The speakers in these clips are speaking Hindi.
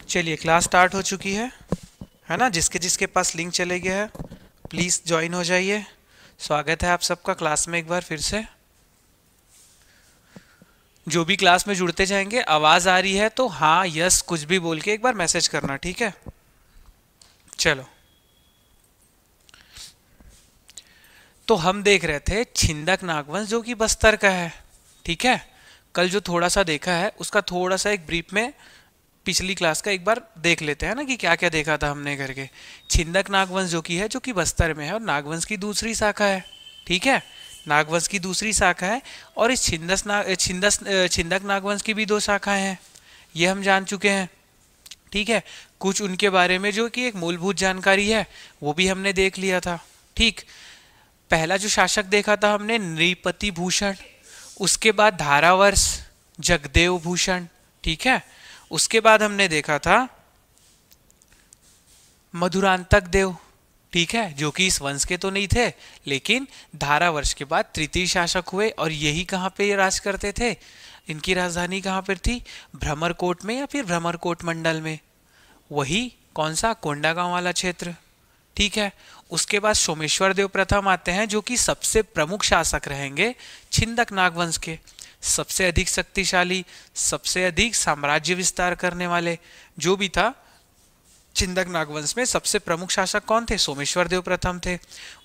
चलिए क्लास स्टार्ट हो चुकी है ना। जिसके जिसके पास लिंक चले गया है प्लीज़ ज्वाइन हो जाइए। स्वागत है आप सबका क्लास में एक बार फिर से। जो भी क्लास में जुड़ते जाएंगे, आवाज़ आ रही है तो हाँ यस कुछ भी बोल के एक बार मैसेज करना, ठीक है। चलो, तो हम देख रहे थे छिंदक नागवंश जो कि बस्तर का है, ठीक है। कल जो थोड़ा सा देखा है उसका थोड़ा सा एक ब्रीफ में पिछली क्लास का एक बार देख लेते हैं ना कि क्या क्या देखा था हमने करके। छिंदक नागवंश जो कि बस्तर में है और नागवंश की दूसरी शाखा है, ठीक है। नागवंश की दूसरी शाखा है और इस छिंदक नागवंश की भी दो शाखाएं हैं, ये हम जान चुके हैं, ठीक है। कुछ उनके बारे में जो कि एक मूलभूत जानकारी है वो भी हमने देख लिया था, ठीक। पहला जो शासक देखा था हमने नृपति भूषण, उसके बाद धारावर्ष जगदेव भूषण, ठीक है। उसके बाद हमने देखा था मधुरांतक देव, ठीक है, जो कि इस वंश के तो नहीं थे लेकिन धारावर्ष के बाद तृतीय शासक हुए। और यही कहाँ पे ये राज करते थे, इनकी राजधानी कहाँ पर थी, भ्रमरकोट में या फिर भ्रमरकोट मंडल में, वही कौन सा कोंडागांव वाला क्षेत्र, ठीक है। उसके बाद सोमेश्वर देव प्रथम आते हैं जो कि सबसे प्रमुख शासक रहेंगे छिंदक नागवंश के, सबसे अधिक शक्तिशाली, सबसे अधिक साम्राज्य विस्तार करने वाले जो भी था छिंदक नागवंश में सबसे प्रमुख शासक कौन थे, सोमेश्वर देव प्रथम थे।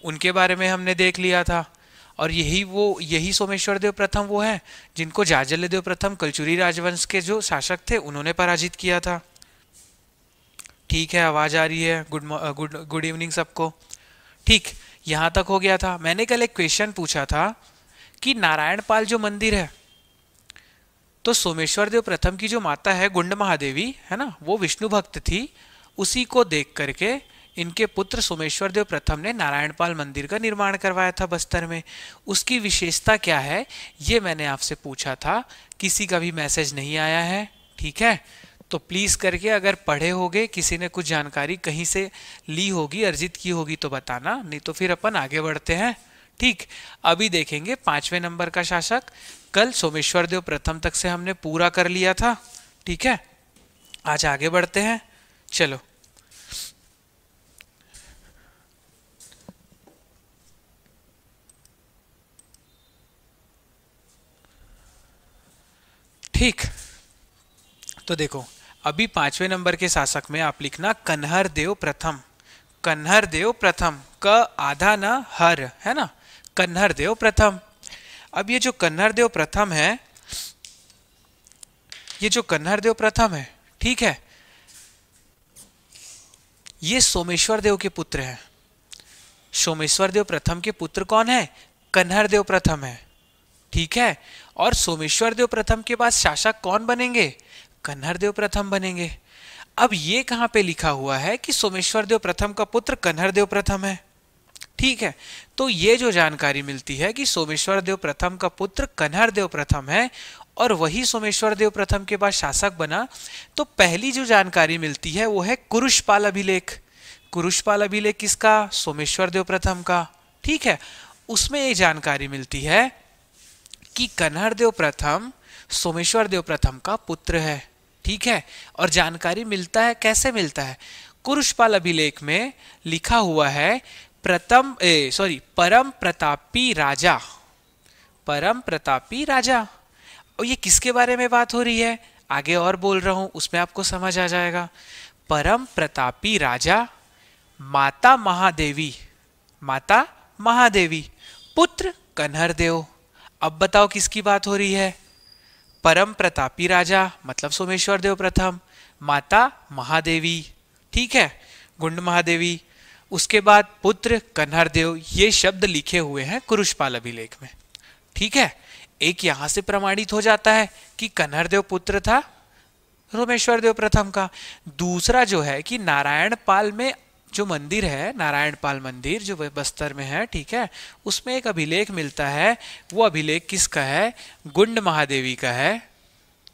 उनके बारे में हमने देख लिया था। और यही सोमेश्वर देव प्रथम वो है जिनको जाजल्य देव प्रथम कलचुरी राजवंश के जो शासक थे उन्होंने पराजित किया था, ठीक है। आवाज आ रही है, गुड इवनिंग सबको, ठीक। यहां तक हो गया था। मैंने कल एक क्वेश्चन पूछा था कि नारायणपाल जो मंदिर है, तो सोमेश्वर देव प्रथम की जो माता है गुंड महादेवी है ना, वो विष्णु भक्त थी। उसी को देख करके इनके पुत्र सोमेश्वर देव प्रथम ने नारायणपाल मंदिर का निर्माण करवाया था बस्तर में। उसकी विशेषता क्या है ये मैंने आपसे पूछा था, किसी का भी मैसेज नहीं आया है, ठीक है। तो प्लीज करके अगर पढ़े होगे, किसी ने कुछ जानकारी कहीं से ली होगी, अर्जित की होगी तो बताना, नहीं तो फिर अपन आगे बढ़ते हैं, ठीक। अभी देखेंगे 5वें नंबर का शासक। कल सोमेश्वर देव प्रथम तक से हमने पूरा कर लिया था, ठीक है। आज आगे बढ़ते हैं, चलो। ठीक, तो देखो अभी 5वें नंबर के शासक में आप लिखना कन्हर देव प्रथम। कन्हर देव प्रथम क आधा न हर है ना, कन्हर देव प्रथम। अब ये जो कन्हर देव प्रथम है, ये जो कन्हर देव प्रथम है, ठीक है, ये सोमेश्वर देव के पुत्र हैं। सोमेश्वर देव प्रथम के पुत्र कौन है, कन्हर देव प्रथम है, ठीक है। और सोमेश्वर देव प्रथम के बाद शासक कौन बनेंगे, कन्हर देव प्रथम बनेंगे। अब ये कहां पे लिखा हुआ है कि सोमेश्वर देव प्रथम का पुत्र कन्हर देव प्रथम है, ठीक है। तो ये जो जानकारी मिलती है कि सोमेश्वर देव प्रथम का पुत्र कन्हर देव प्रथम है और वही सोमेश्वर देव प्रथम के बाद शासक बना, तो पहली जो जानकारी मिलती है वो है कुरुषपाल अभिलेख। कुरुषपाल अभिलेख किसका, सोमेश्वर देव प्रथम का, ठीक है। उसमें ये जानकारी मिलती है कि कन्हर देव प्रथम सोमेश्वर देव प्रथम का पुत्र है, ठीक है। और जानकारी मिलता है, कैसे मिलता है, कुरुषपाल अभिलेख में लिखा हुआ है परम प्रतापी राजा, परम प्रतापी राजा। और ये किसके बारे में बात हो रही है, आगे और बोल रहा हूं उसमें आपको समझ आ जाएगा। परम प्रतापी राजा, माता महादेवी, माता महादेवी, पुत्र कन्हर देव। अब बताओ किसकी बात हो रही है, परम प्रतापी राजा मतलब सोमेश्वर देव प्रथम, माता महादेवी, ठीक है, गुंड महादेवी। उसके बाद पुत्र कन्हर देव, ये शब्द लिखे हुए हैं कुरुषपाल अभिलेख में, ठीक है। एक यहां से प्रमाणित हो जाता है कि कन्हर देव पुत्र था सोमेश्वर देव प्रथम का। दूसरा जो है कि नारायणपाल में जो मंदिर है, नारायणपाल मंदिर जो बस्तर में है, ठीक है, उसमें एक अभिलेख मिलता है। वो अभिलेख किसका है, गुंड महादेवी का है।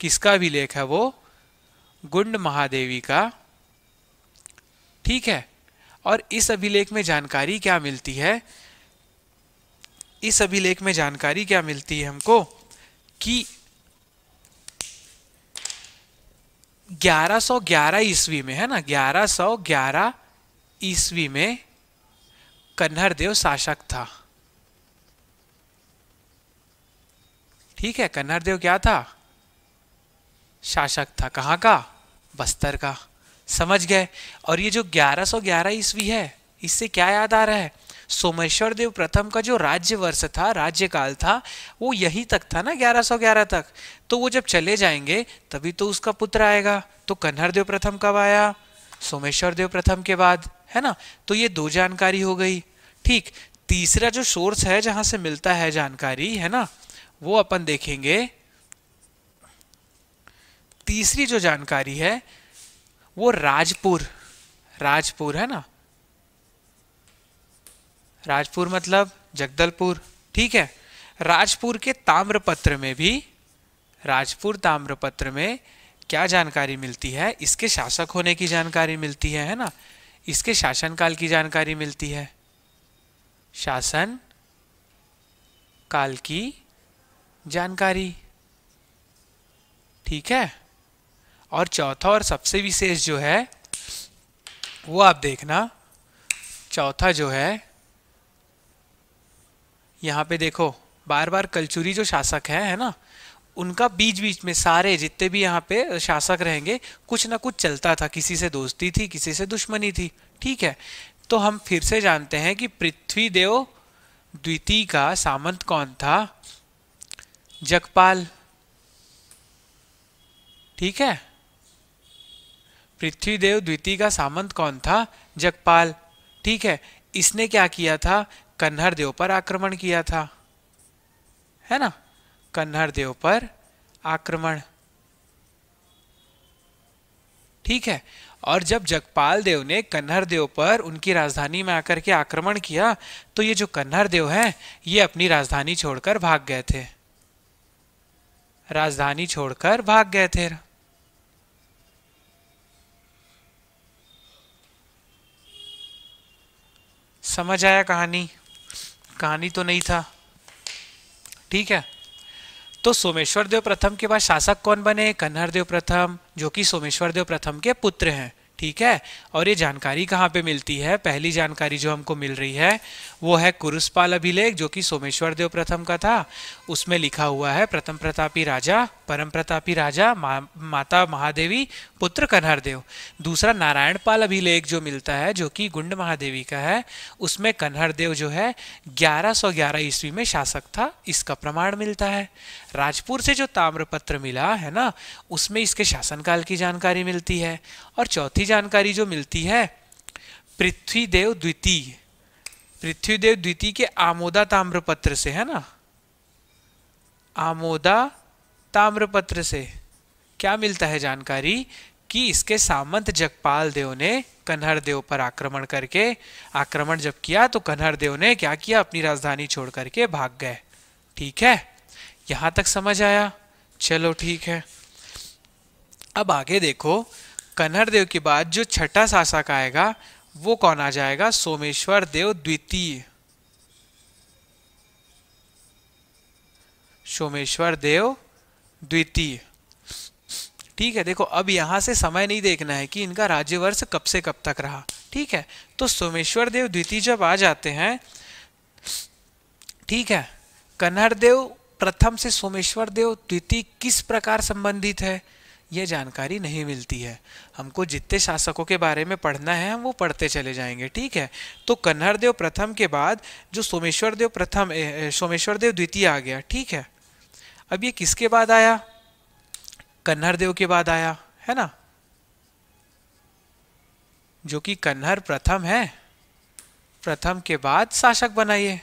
किसका अभिलेख है वो, गुंड महादेवी का, ठीक है। और इस अभिलेख में जानकारी क्या मिलती है, इस अभिलेख में जानकारी क्या मिलती है हमको कि 1111 ईस्वी में, है ना, 1111 ईस्वी में कन्हर देव शासक था। ठीक है, कन्हर देव क्या था? शासक था। कहाँ का? बस्तर का। समझ गए। और ये जो 1111 ईस्वी है, इससे क्या याद आ रहा है? सोमेश्वर देव प्रथम का जो राज्य वर्ष था, राज्यकाल था, वो यही तक था ना, 1111 तक। तो वो जब चले जाएंगे तभी तो उसका पुत्र आएगा। तो कन्हर देव प्रथम कब आया? सोमेश्वर देव प्रथम के बाद, है ना। तो ये दो जानकारी हो गई। ठीक, तीसरा जो सोर्स है जहां से मिलता है जानकारी, है ना, वो अपन देखेंगे। तीसरी जो जानकारी है वो राजपुर, राजपुर है ना, राजपुर मतलब जगदलपुर। ठीक है, राजपुर के ताम्रपत्र में भी, राजपुर ताम्रपत्र में क्या जानकारी मिलती है? इसके शासक होने की जानकारी मिलती है ना, इसके शासनकाल की जानकारी मिलती है, शासन काल की जानकारी। ठीक है, और चौथा और सबसे विशेष जो है वो आप देखना, चौथा जो है, यहाँ पे देखो बार बार कलचुरी जो शासक है ना, उनका बीच बीच में सारे जितने भी यहाँ पे शासक रहेंगे, कुछ ना कुछ चलता था, किसी से दोस्ती थी, किसी से दुश्मनी थी। ठीक है, तो हम फिर से जानते हैं कि पृथ्वीदेव द्वितीय का सामंत कौन था? जगपाल। ठीक है, पृथ्वीदेव द्वितीय का सामंत कौन था? जगपाल। ठीक है, इसने क्या किया था? कन्हर देव पर आक्रमण किया था, है ना, कन्हर देव पर आक्रमण। ठीक है, और जब जगपाल देव ने कन्हर देव पर उनकी राजधानी में आकर के आक्रमण किया, तो ये जो कन्हर देव हैं, ये अपनी राजधानी छोड़कर भाग गए थे, राजधानी छोड़कर भाग गए थे। समझ आया कहानी? कहानी तो नहीं था। ठीक है, तो सोमेश्वर देव प्रथम के बाद शासक कौन बने? कन्हर देव प्रथम, जो कि सोमेश्वर देव प्रथम के पुत्र हैं। ठीक है, और ये जानकारी कहाँ पे मिलती है? पहली जानकारी जो हमको मिल रही है वो है कुरुसपाल अभिलेख, जो कि सोमेश्वर देव प्रथम का था। उसमें लिखा हुआ है प्रथम प्रतापी राजा, परम प्रतापी राजा, माता महादेवी, पुत्र कन्हर देव। दूसरा नारायण पाल अभिलेख जो मिलता है, जो कि गुंड महादेवी का है, उसमें कन्हर देव जो है 1111 ईस्वी में शासक था, इसका प्रमाण मिलता है। राजपुर से जो ताम्रपत्र मिला है ना, उसमें इसके शासनकाल की जानकारी मिलती है। और चौथी जानकारी जो मिलती है पृथ्वीदेव द्वितीय, पृथ्वीदेव द्वितीय के आमोदा ताम्रपत्र से, है ना, आमोदा ताम्रपत्र से क्या मिलता है जानकारी? कि इसके सामंत जगपाल देव ने कन्हर देव पर आक्रमण करके, आक्रमण जब किया तो कन्हर देव ने क्या किया? अपनी राजधानी छोड़ करके भाग गए। ठीक है, यहां तक समझ आया? चलो ठीक है, अब आगे देखो, कन्हर देव के बाद जो छठा शासक आएगा वो कौन आ जाएगा? सोमेश्वर देव द्वितीय, सोमेश्वर देव द्वितीय। ठीक है, देखो अब यहां से समय नहीं देखना है कि इनका राज्यवर्ष कब से कब तक रहा। ठीक है, तो सोमेश्वर देव द्वितीय जब आ जाते हैं, ठीक है, कन्हर देव प्रथम से सोमेश्वर देव द्वितीय किस प्रकार संबंधित है, यह जानकारी नहीं मिलती है। हमको जितने शासकों के बारे में पढ़ना है हम वो पढ़ते चले जाएंगे। ठीक है, तो कन्हर देव प्रथम के बाद जो सोमेश्वर देव प्रथम, सोमेश्वर देव द्वितीय आ गया। ठीक है, अब ये किसके बाद आया? कन्हर देव के बाद आया, है ना, जो कि कन्हर प्रथम है, प्रथम के बाद शासक बनाइए।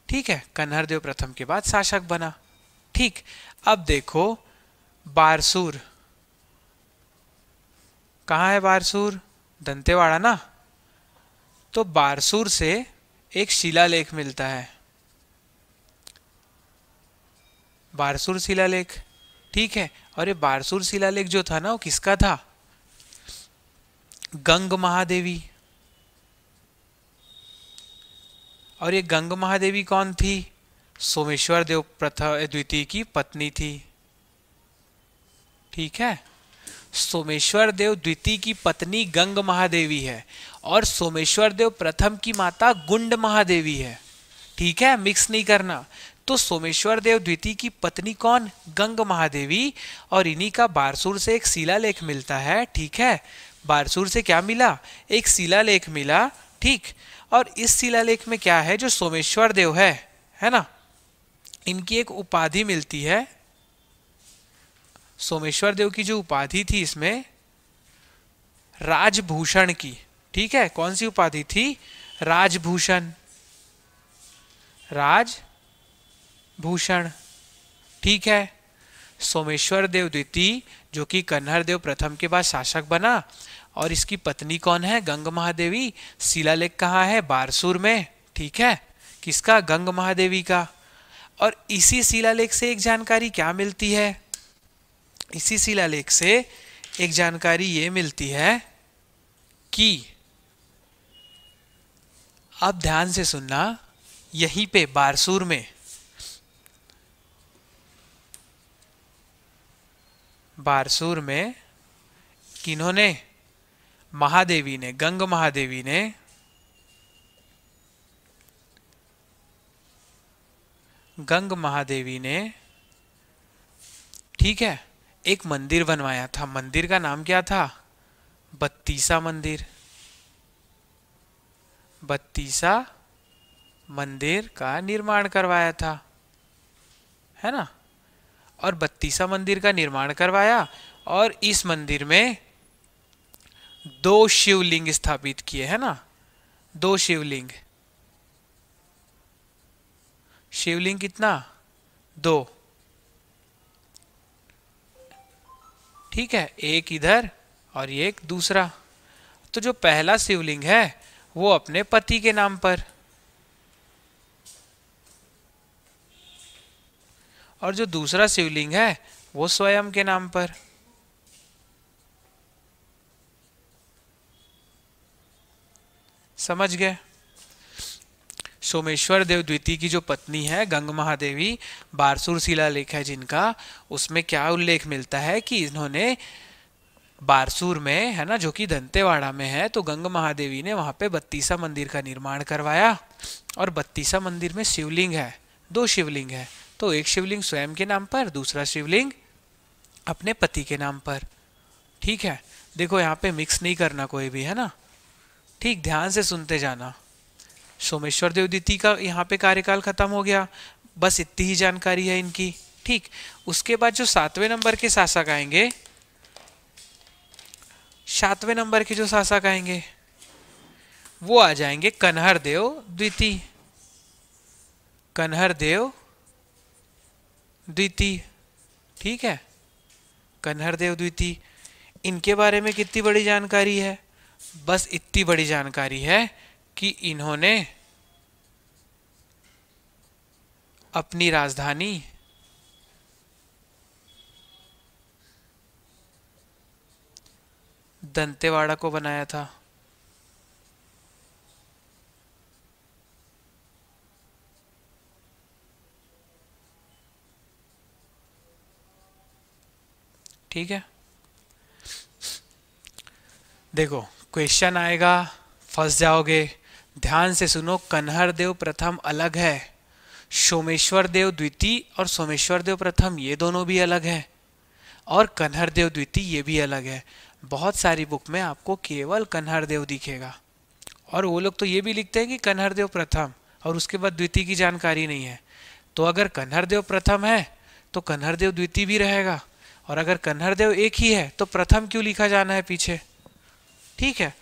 ठीक है, कन्हर देव प्रथम के बाद शासक बना। ठीक, अब देखो बारसूर, कहाँ है बारसूर? दंतेवाड़ा ना। तो बारसूर से एक शिलालेख मिलता है, बारसूर शिलालेख। ठीक है, और ये बारसूर शिलालेख जो था ना, वो किसका था? गंग महादेवी। और ये गंग महादेवी कौन थी? सोमेश्वर देव प्रथम द्वितीय की पत्नी थी। ठीक है। सोमेश्वर देव द्वितीय की पत्नी गंग महादेवी है और सोमेश्वर देव प्रथम की माता गुंड महादेवी है। ठीक है, मिक्स नहीं करना। तो सोमेश्वर देव द्वितीय की पत्नी कौन? गंग महादेवी। और इन्हीं का बारसूर से एक शिलालेख मिलता है। ठीक है, बारसूर से क्या मिला? एक शिलालेख मिला। ठीक, और इस शिलालेख में क्या है? जो सोमेश्वर देव है ना, इनकी एक उपाधि मिलती है। सोमेश्वर देव की जो उपाधि थी इसमें राजभूषण की। ठीक है, कौन सी उपाधि थी? राजभूषण, राजभूषण। ठीक है। सोमेश्वर देव द्वितीय जो कि कन्हर देव प्रथम के बाद शासक बना, और इसकी पत्नी कौन है? गंग महादेवी। शिलालेख कहाँ है? बारसूर में। ठीक है, किसका? गंग महादेवी का। और इसी शिलालेख से एक जानकारी क्या मिलती है? इसी शिलालेख से एक जानकारी ये मिलती है कि, अब ध्यान से सुनना, यहीं पे बारसूर में किन्होंने? महादेवी ने, गंग महादेवी ने ठीक है, एक मंदिर बनवाया था। मंदिर का नाम क्या था? बत्तीसा मंदिर। बत्तीसा मंदिर का निर्माण करवाया था, है ना। और बत्तीसा मंदिर का निर्माण करवाया, और इस मंदिर में 2 शिवलिंग स्थापित किए, है ना। 2 शिवलिंग। शिवलिंग कितना? 2। ठीक है, एक इधर और एक दूसरा। तो जो पहला शिवलिंग है वो अपने पति के नाम पर, और जो दूसरा शिवलिंग है वो स्वयं के नाम पर। समझ गए? सोमेश्वर देव द्वितीय की जो पत्नी है गंग महादेवी, बारसूर शिलालेख है जिनका, उसमें क्या उल्लेख मिलता है कि इन्होंने बारसूर में, है ना, जो कि दंतेवाड़ा में है, तो गंग महादेवी ने वहां पे बत्तीसा मंदिर का निर्माण करवाया। और बत्तीसा मंदिर में शिवलिंग है, 2 शिवलिंग है। तो एक शिवलिंग स्वयं के नाम पर, दूसरा शिवलिंग अपने पति के नाम पर। ठीक है, देखो यहाँ पे मिक्स नहीं करना कोई भी, है ना। ठीक, ध्यान से सुनते जाना। सोमेश्वर देव द्वितीय का यहाँ पे कार्यकाल खत्म हो गया, बस इतनी ही जानकारी है इनकी। ठीक, उसके बाद जो 7वें नंबर के शासक आएंगे, 7वें नंबर के जो शासक आएंगे वो आ जाएंगे कन्हर देव द्वितीय। कन्हर देव द्वितीय, ठीक है, कन्हर देव द्वितीय। इनके बारे में कितनी बड़ी जानकारी है? बस इतनी बड़ी जानकारी है कि इन्होंने अपनी राजधानी दंतेवाड़ा को बनाया था। ठीक है, देखो क्वेश्चन आएगा, फंस जाओगे। ध्यान से सुनो, कन्हर देव प्रथम अलग है, सोमेश्वर देव द्वितीय और सोमेश्वर देव प्रथम ये दोनों भी अलग है, और कन्हर देव द्वितीय ये भी अलग है। बहुत सारी बुक में आपको केवल कन्हर देव दिखेगा, और वो लोग तो ये भी लिखते हैं कि कन्हर देव प्रथम, और उसके बाद द्वितीय की जानकारी नहीं है। तो अगर कन्हर देव प्रथम है तो कन्हर देव द्वितीय भी रहेगा, और अगर कन्हर देव एक ही है तो प्रथम क्यों लिखा जाना है पीछे? ठीक है,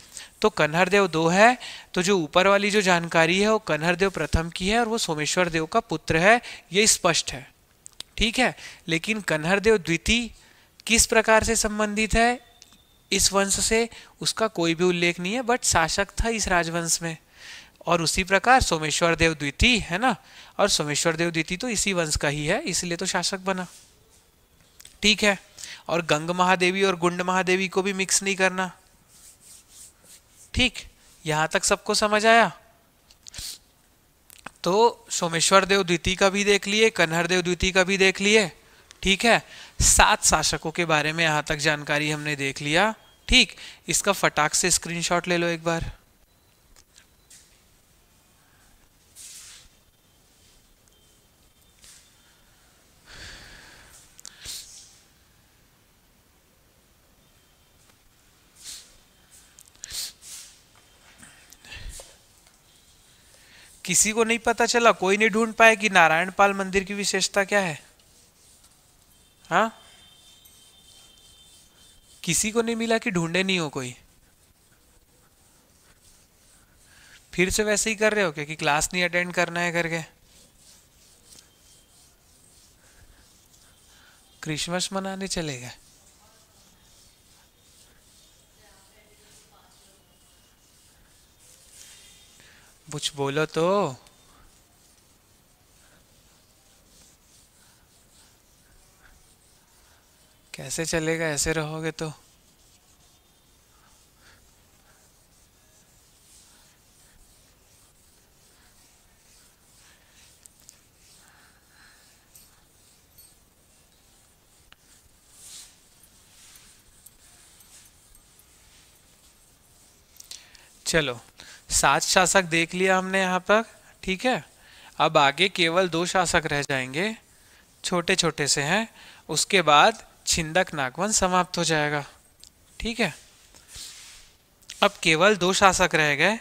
तो कन्हर देव 2 है, तो जो ऊपर वाली जो जानकारी है वो कन्हर देव प्रथम की है और वो सोमेश्वर देव का पुत्र है, ये स्पष्ट है। ठीक है, लेकिन कन्हर देव द्वितीय किस प्रकार से संबंधित है इस वंश से, उसका कोई भी उल्लेख नहीं है, बट शासक था इस राजवंश में। और उसी प्रकार सोमेश्वर देव द्वितीय, है ना, और सोमेश्वर देव द्वितीय तो इसी वंश का ही है, इसलिए तो शासक बना। ठीक है, और गंग महादेवी और गुंड महादेवी को भी मिक्स नहीं करना। ठीक, यहां तक सबको समझ आया? तो सोमेश्वर देव द्वितीय का भी देख लिए, कन्हर देव द्वितीय का भी देख लिए। ठीक है, 7 शासकों के बारे में यहां तक जानकारी हमने देख लिया। ठीक, इसका फटाक से स्क्रीनशॉट ले लो एक बार। किसी को नहीं पता चला, कोई नहीं ढूंढ पाया कि नारायण पाल मंदिर की विशेषता क्या है? हाँ, किसी को नहीं मिला कि ढूंढे नहीं हो कोई? फिर से वैसे ही कर रहे हो क्या कि क्लास नहीं अटेंड करना है करके? क्रिसमस मनाने चले गए? कुछ बोलो तो। कैसे चलेगा, ऐसे रहोगे तो? चलो, 7 शासक देख लिया हमने यहाँ पर। ठीक है, अब आगे केवल 2 शासक रह जाएंगे, छोटे छोटे से हैं। उसके बाद छिंदक नागवंश समाप्त हो जाएगा। ठीक है, अब केवल 2 शासक रह गए।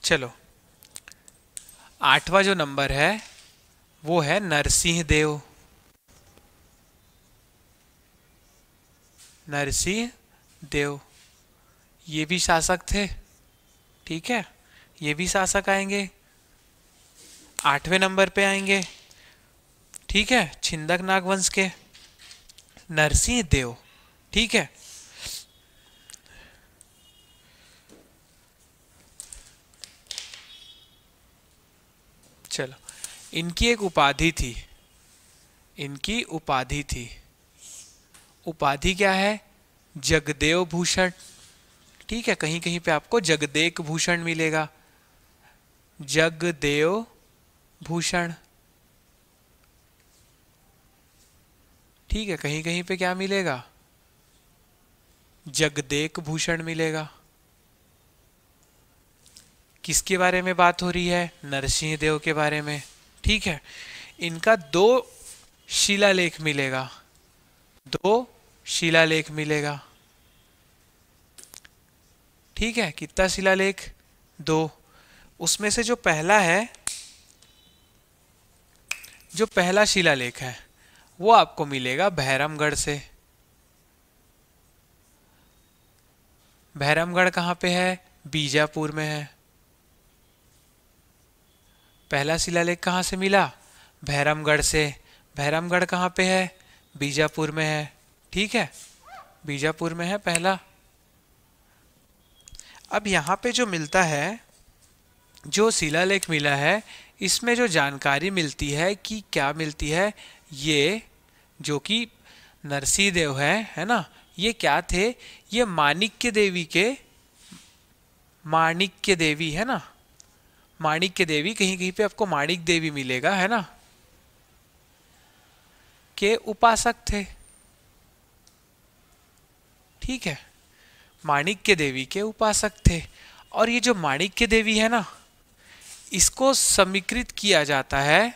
चलो, 8वां जो नंबर है वो है नरसिंह देव। नरसिंह देव ये भी शासक थे। ठीक है, ये भी शासक आएंगे, 8वें नंबर पे आएंगे। ठीक है, छिंदक नागवंश के नरसिंह देव। ठीक है, चलो, इनकी एक उपाधि थी। इनकी उपाधि थी, उपाधि क्या है? जगदेव भूषण। ठीक है, कहीं कहीं पे आपको जगदेक भूषण मिलेगा। जगदेव भूषण। ठीक है, कहीं कहीं पे क्या मिलेगा? जगदेक भूषण मिलेगा। किसके बारे में बात हो रही है? नरसिंह देव के बारे में। ठीक है, इनका 2 शिलालेख मिलेगा। 2 शिलालेख मिलेगा। ठीक है, कितना शिलालेख? 2। उसमें से जो पहला है, जो पहला शिलालेख है वो आपको मिलेगा भैरमगढ़ से। भैरमगढ़ कहाँ पे है? बीजापुर में है। पहला शिलालेख कहाँ से मिला? भैरमगढ़ से। भैरमगढ़ कहाँ पे है? बीजापुर में है। ठीक है, बीजापुर में है पहला। अब यहाँ पे जो मिलता है, जो शिलालेख मिला है, इसमें जो जानकारी मिलती है कि क्या मिलती है, ये जो कि नरसिंह देव है ना, ये क्या थे? ये माणिक्य देवी के, माणिक्य देवी है ना, माणिक्य देवी, कहीं कहीं पे आपको माणिक देवी मिलेगा है ना, के उपासक थे। ठीक है, माणिक्य देवी के उपासक थे। और ये जो माणिक्य देवी है ना, इसको समीकृत किया जाता है,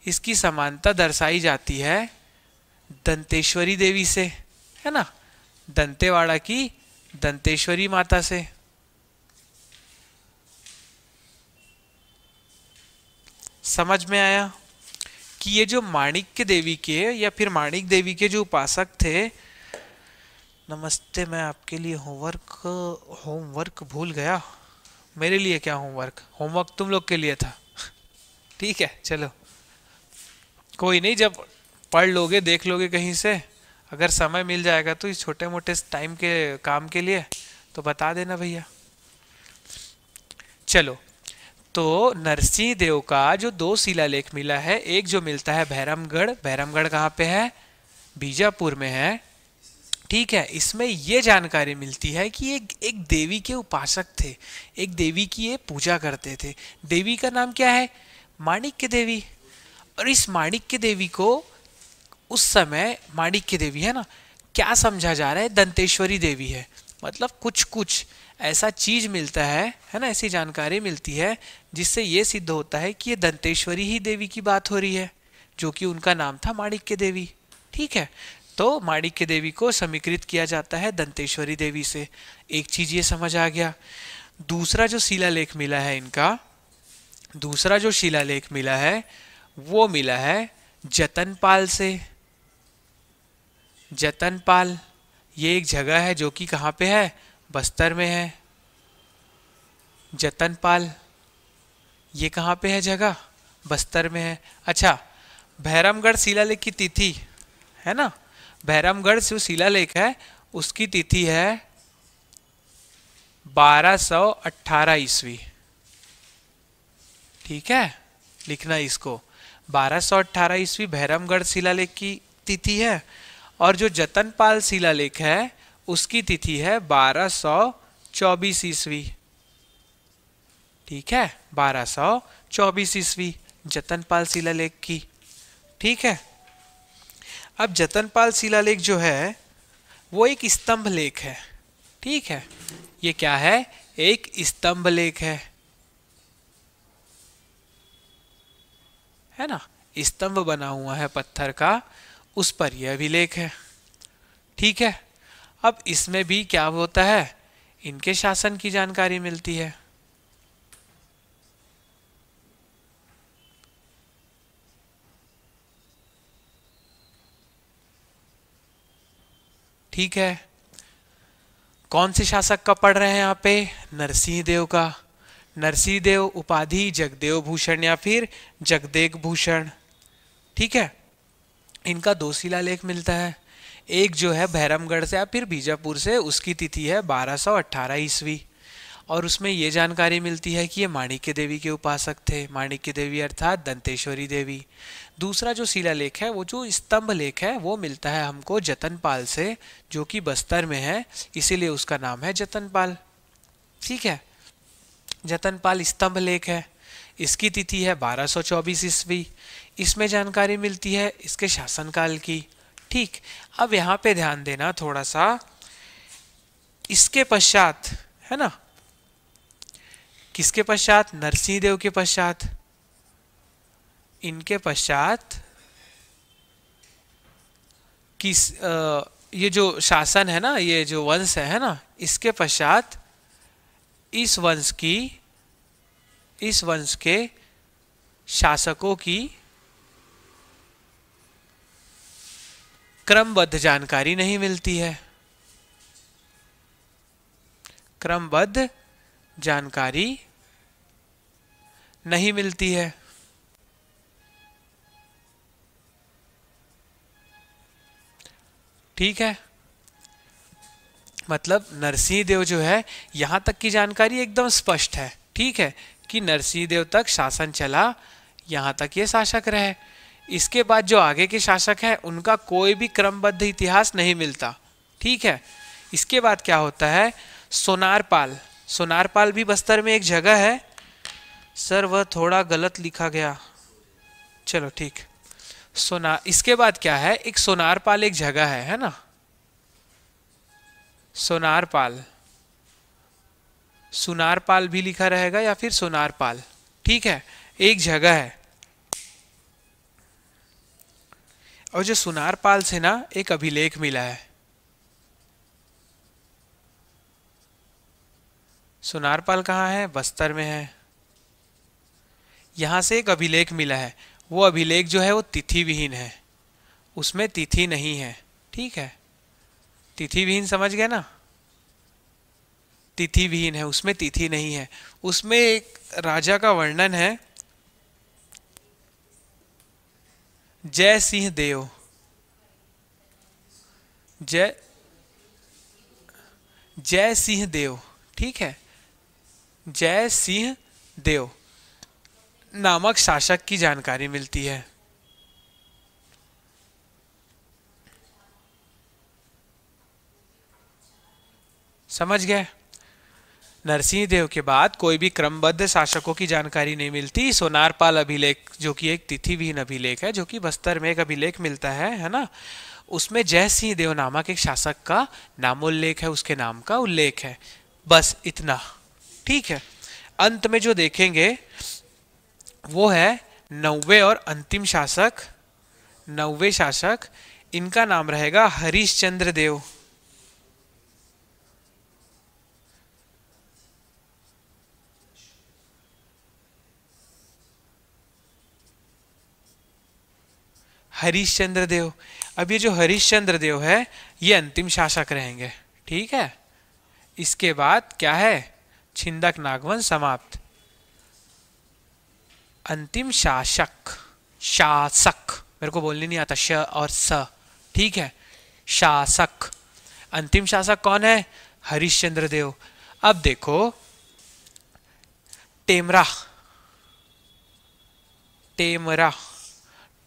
इसकी समानता दर्शाई जाती है दंतेश्वरी देवी से, है ना, दंतेवाड़ा की दंतेश्वरी माता से। समझ में आया कि ये जो माणिक्य देवी के या फिर माणिक देवी के जो उपासक थे। नमस्ते, मैं आपके लिए होमवर्क भूल गया। मेरे लिए क्या होमवर्क? होमवर्क तुम लोग के लिए था। ठीक है, चलो कोई नहीं, जब पढ़ लोगे, देख लोगे कहीं से, अगर समय मिल जाएगा तो इस छोटे मोटे टाइम के काम के लिए तो बता देना भैया। चलो, तो नरसिंह देव का जो 2 शिलालेख मिला है, एक जो मिलता है भैरमगढ़। भैरमगढ़ कहाँ पे है? बीजापुर में है। ठीक है, इसमें ये जानकारी मिलती है कि एक देवी के उपासक थे, एक देवी की ये पूजा करते थे। देवी का नाम क्या है? माणिक्य देवी। और इस माणिक्य देवी को उस समय, माणिक्य देवी है ना, क्या समझा जा रहा है? दंतेश्वरी देवी है। मतलब कुछ कुछ ऐसा चीज मिलता है ना, ऐसी जानकारी मिलती है जिससे ये सिद्ध होता है कि ये दंतेश्वरी ही देवी की बात हो रही है, जो कि उनका नाम था माणिक्य देवी। ठीक है, तो माणिक्य देवी को समीकृत किया जाता है दंतेश्वरी देवी से। एक चीज ये समझ आ गया। दूसरा जो शिलालेख मिला है इनका, दूसरा जो शिलालेख मिला है वो मिला है जतनपाल से। जतनपाल ये एक जगह है जो कि कहाँ पे है? बस्तर में है। जतनपाल ये कहाँ पे है जगह? बस्तर में है। अच्छा, भैरमगढ़ शिलालेख की तिथि है ना, भैरमगढ़ जो शिलालेख है उसकी तिथि है 1218 ईस्वी। ठीक है, लिखना इसको, 1218 ईस्वी भैरमगढ़ शिलालेख की तिथि है। और जो जतनपाल शिलालेख है उसकी तिथि है 1224 ईस्वी। ठीक है, 1224 ईस्वी जतनपाल शिलालेख की। ठीक है, अब जतनपाल शिलालेख जो है वो एक स्तंभ लेख है। ठीक है, ये क्या है? एक स्तंभ लेख है ना, स्तंभ बना हुआ है पत्थर का, उस पर यह अभिलेख है। ठीक है, अब इसमें भी क्या होता है? इनके शासन की जानकारी मिलती है। ठीक है, कौन से शासक का पढ़ रहे हैं यहाँ पे? नरसिंह देव का। नरसिंह देव उपाधि जगदेव भूषण या फिर जगदेव भूषण। ठीक है, इनका दो शिलालेख मिलता है, एक जो है भैरमगढ़ से या फिर बीजापुर से, उसकी तिथि है 1218 ईस्वी। और उसमें ये जानकारी मिलती है कि ये माणिक्य देवी के उपासक थे, माणिक्य देवी अर्थात दंतेश्वरी देवी। दूसरा जो शिलालेख है, वो जो स्तंभ लेख है, वो मिलता है हमको जतनपाल से, जो कि बस्तर में है, इसीलिए उसका नाम है जतनपाल। ठीक है, जतनपाल स्तंभ लेख है, इसकी तिथि है 1224 ईस्वी। इसमें जानकारी मिलती है इसके शासनकाल की। ठीक, अब यहाँ पे ध्यान देना थोड़ा सा, इसके पश्चात है ना, किसके पश्चात? नरसिंह देव के पश्चात, इनके पश्चात किस ये जो शासन है ना, ये जो वंश है ना, इसके पश्चात इस वंश के शासकों की क्रमबद्ध जानकारी नहीं मिलती है। क्रमबद्ध जानकारी नहीं मिलती है। ठीक है, मतलब नरसिंह देव जो है, यहां तक की जानकारी एकदम स्पष्ट है। ठीक है, कि नरसिंह देव तक शासन चला, यहां तक ये शासक रहे। इसके बाद जो आगे के शासक हैं उनका कोई भी क्रमबद्ध इतिहास नहीं मिलता। ठीक है, इसके बाद क्या होता है? सोनारपाल। सोनारपाल भी बस्तर में एक जगह है। सर वह थोड़ा गलत लिखा गया, चलो ठीक। इसके बाद क्या है? एक सोनारपाल एक जगह है ना, सोनारपाल, सुनारपाल भी लिखा रहेगा या फिर सोनारपाल। ठीक है, एक जगह है। और जो सुनारपाल से ना एक अभिलेख मिला है, सुनारपाल कहाँ है? बस्तर में है। यहां से एक अभिलेख मिला है, वो अभिलेख जो है वो तिथि विहीन है, उसमें तिथि नहीं है। ठीक है, तिथि विहीन समझ गए ना, तिथि विहीन है, उसमें तिथि नहीं है। उसमें एक राजा का वर्णन है, जय सिंह देव। जय सिंह देव। ठीक है, जय सिंह देव नामक शासक की जानकारी मिलती है। समझ गए? नरसिंह देव के बाद कोई भी क्रमबद्ध शासकों की जानकारी नहीं मिलती। सोनारपाल अभिलेख जो कि एक तिथिविहीन अभिलेख है, जो कि बस्तर में एक अभिलेख मिलता है ना, उसमें जय सिंह देव नामक एक शासक का नामोल्लेख है, उसके नाम का उल्लेख है। बस इतना, ठीक है। अंत में जो देखेंगे वो है नौवे और अंतिम शासक, नौवे शासक, इनका नाम रहेगा हरिश्चंद्र देव। हरिश्चंद्र देव। अब ये जो हरिश्चंद्र देव है ये अंतिम शासक रहेंगे, ठीक है। इसके बाद क्या है, छिंदक नागवंश समाप्त। अंतिम शासक, शासक मेरे को बोलने नहीं आता श और स, ठीक है, शासक। अंतिम शासक कौन है, हरिश्चंद्र देव। अब देखो टेमरा, टेमरा,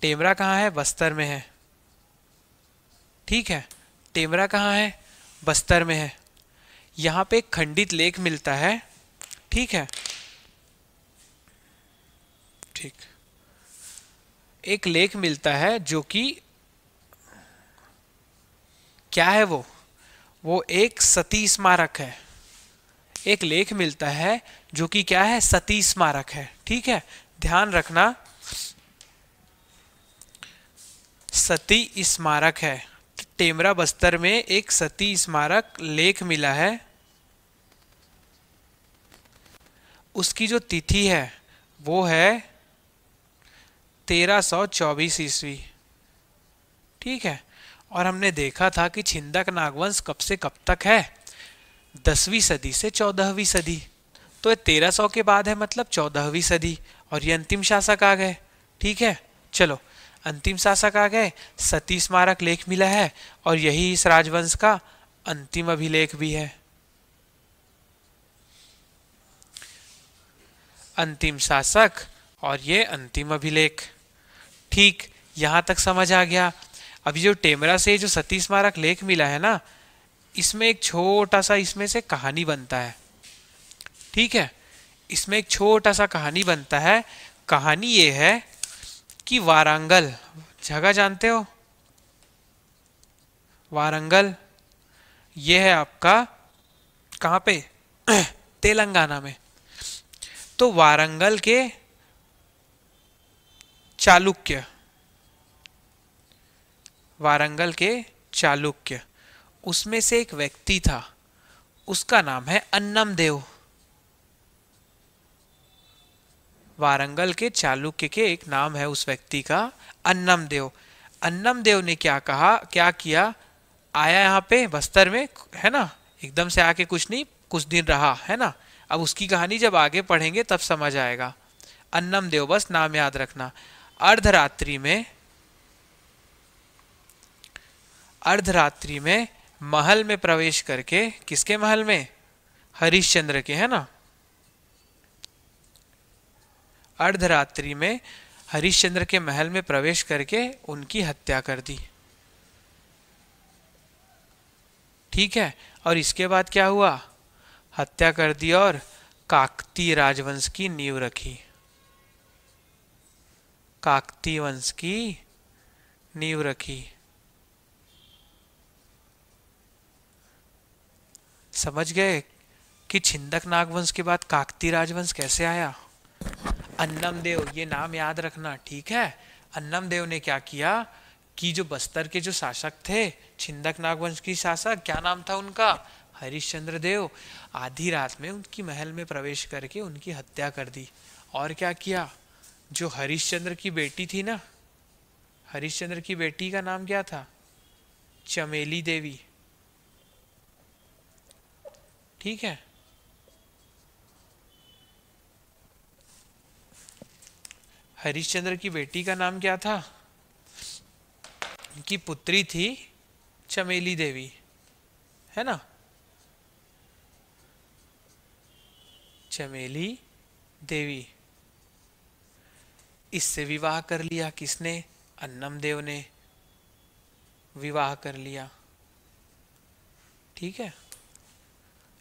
टेमरा कहाँ है, बस्तर में है, ठीक है। टेमरा कहाँ है, बस्तर में है। यहाँ पे एक खंडित लेख मिलता है, ठीक है, ठीक, एक लेख मिलता है जो कि क्या है, वो एक सती स्मारक है। एक लेख मिलता है जो कि क्या है, सती स्मारक है, ठीक है। ध्यान रखना, सती स्मारक है। टेमरा बस्तर में एक सती स्मारक लेख मिला है, उसकी जो तिथि है वो है 1324 ईस्वी, ठीक है। और हमने देखा था कि छिंदक नागवंश कब से कब तक है, 10वीं सदी से 14वीं सदी। तो ये 1300 के बाद है, मतलब 14वीं सदी, और ये अंतिम शासक आ गए, ठीक है। चलो अंतिम शासक आ गए, सती स्मारक लेख मिला है, और यही इस राजवंश का अंतिम अभिलेख भी है। अंतिम शासक और ये अंतिम अभिलेख, ठीक, यहां तक समझ आ गया। अभी जो टेमरा से जो सती स्मारक लेख मिला है ना, इसमें एक छोटा सा इसमें से कहानी बनता है, ठीक है। इसमें एक छोटा सा कहानी बनता है। कहानी ये है कि वारंगल जगह जानते हो, वारंगल ये है आपका कहाँ पे तेलंगाना में। तो वारंगल के चालुक्य, वारंगल के चालुक्य, उसमें से एक व्यक्ति था, उसका नाम है अन्नम देव। वारंगल के चालुक्य के एक नाम है उस व्यक्ति का, अन्नम देव। अन्नम देव ने क्या कहा, क्या किया, आया यहाँ पे बस्तर में, है ना, एकदम से आके कुछ नहीं, कुछ दिन रहा, है ना। अब उसकी कहानी जब आगे पढ़ेंगे तब समझ आएगा। अन्नम देव, बस नाम याद रखना। अर्धरात्रि में, अर्धरात्रि में महल में प्रवेश करके, किसके महल में, हरिश्चंद्र के, है ना। अर्धरात्रि में हरिश्चंद्र के महल में प्रवेश करके उनकी हत्या कर दी, ठीक है। और इसके बाद क्या हुआ, हत्या कर दी और काकतीय राजवंश की नींव रखी, काकतीय वंश की नींव रखी। समझ गए कि छिंदक नागवंश के बाद काकतीय राजवंश कैसे आया। अन्नम देव, ये नाम याद रखना, ठीक है। अन्नम देव ने क्या किया कि जो बस्तर के जो शासक थे, छिंदक नागवंश की शासक, क्या नाम था उनका, हरिश्चंद्र देव, आधी रात में उनकी महल में प्रवेश करके उनकी हत्या कर दी। और क्या किया, जो हरिश्चंद्र की बेटी थी ना, हरिश्चंद्र की बेटी का नाम क्या था, चमेली देवी, ठीक है। हरिश्चंद्र की बेटी का नाम क्या था, उनकी पुत्री थी चमेली देवी, है ना, चमेली देवी। इससे विवाह कर लिया, किसने, अन्नम देव ने विवाह कर लिया, ठीक है।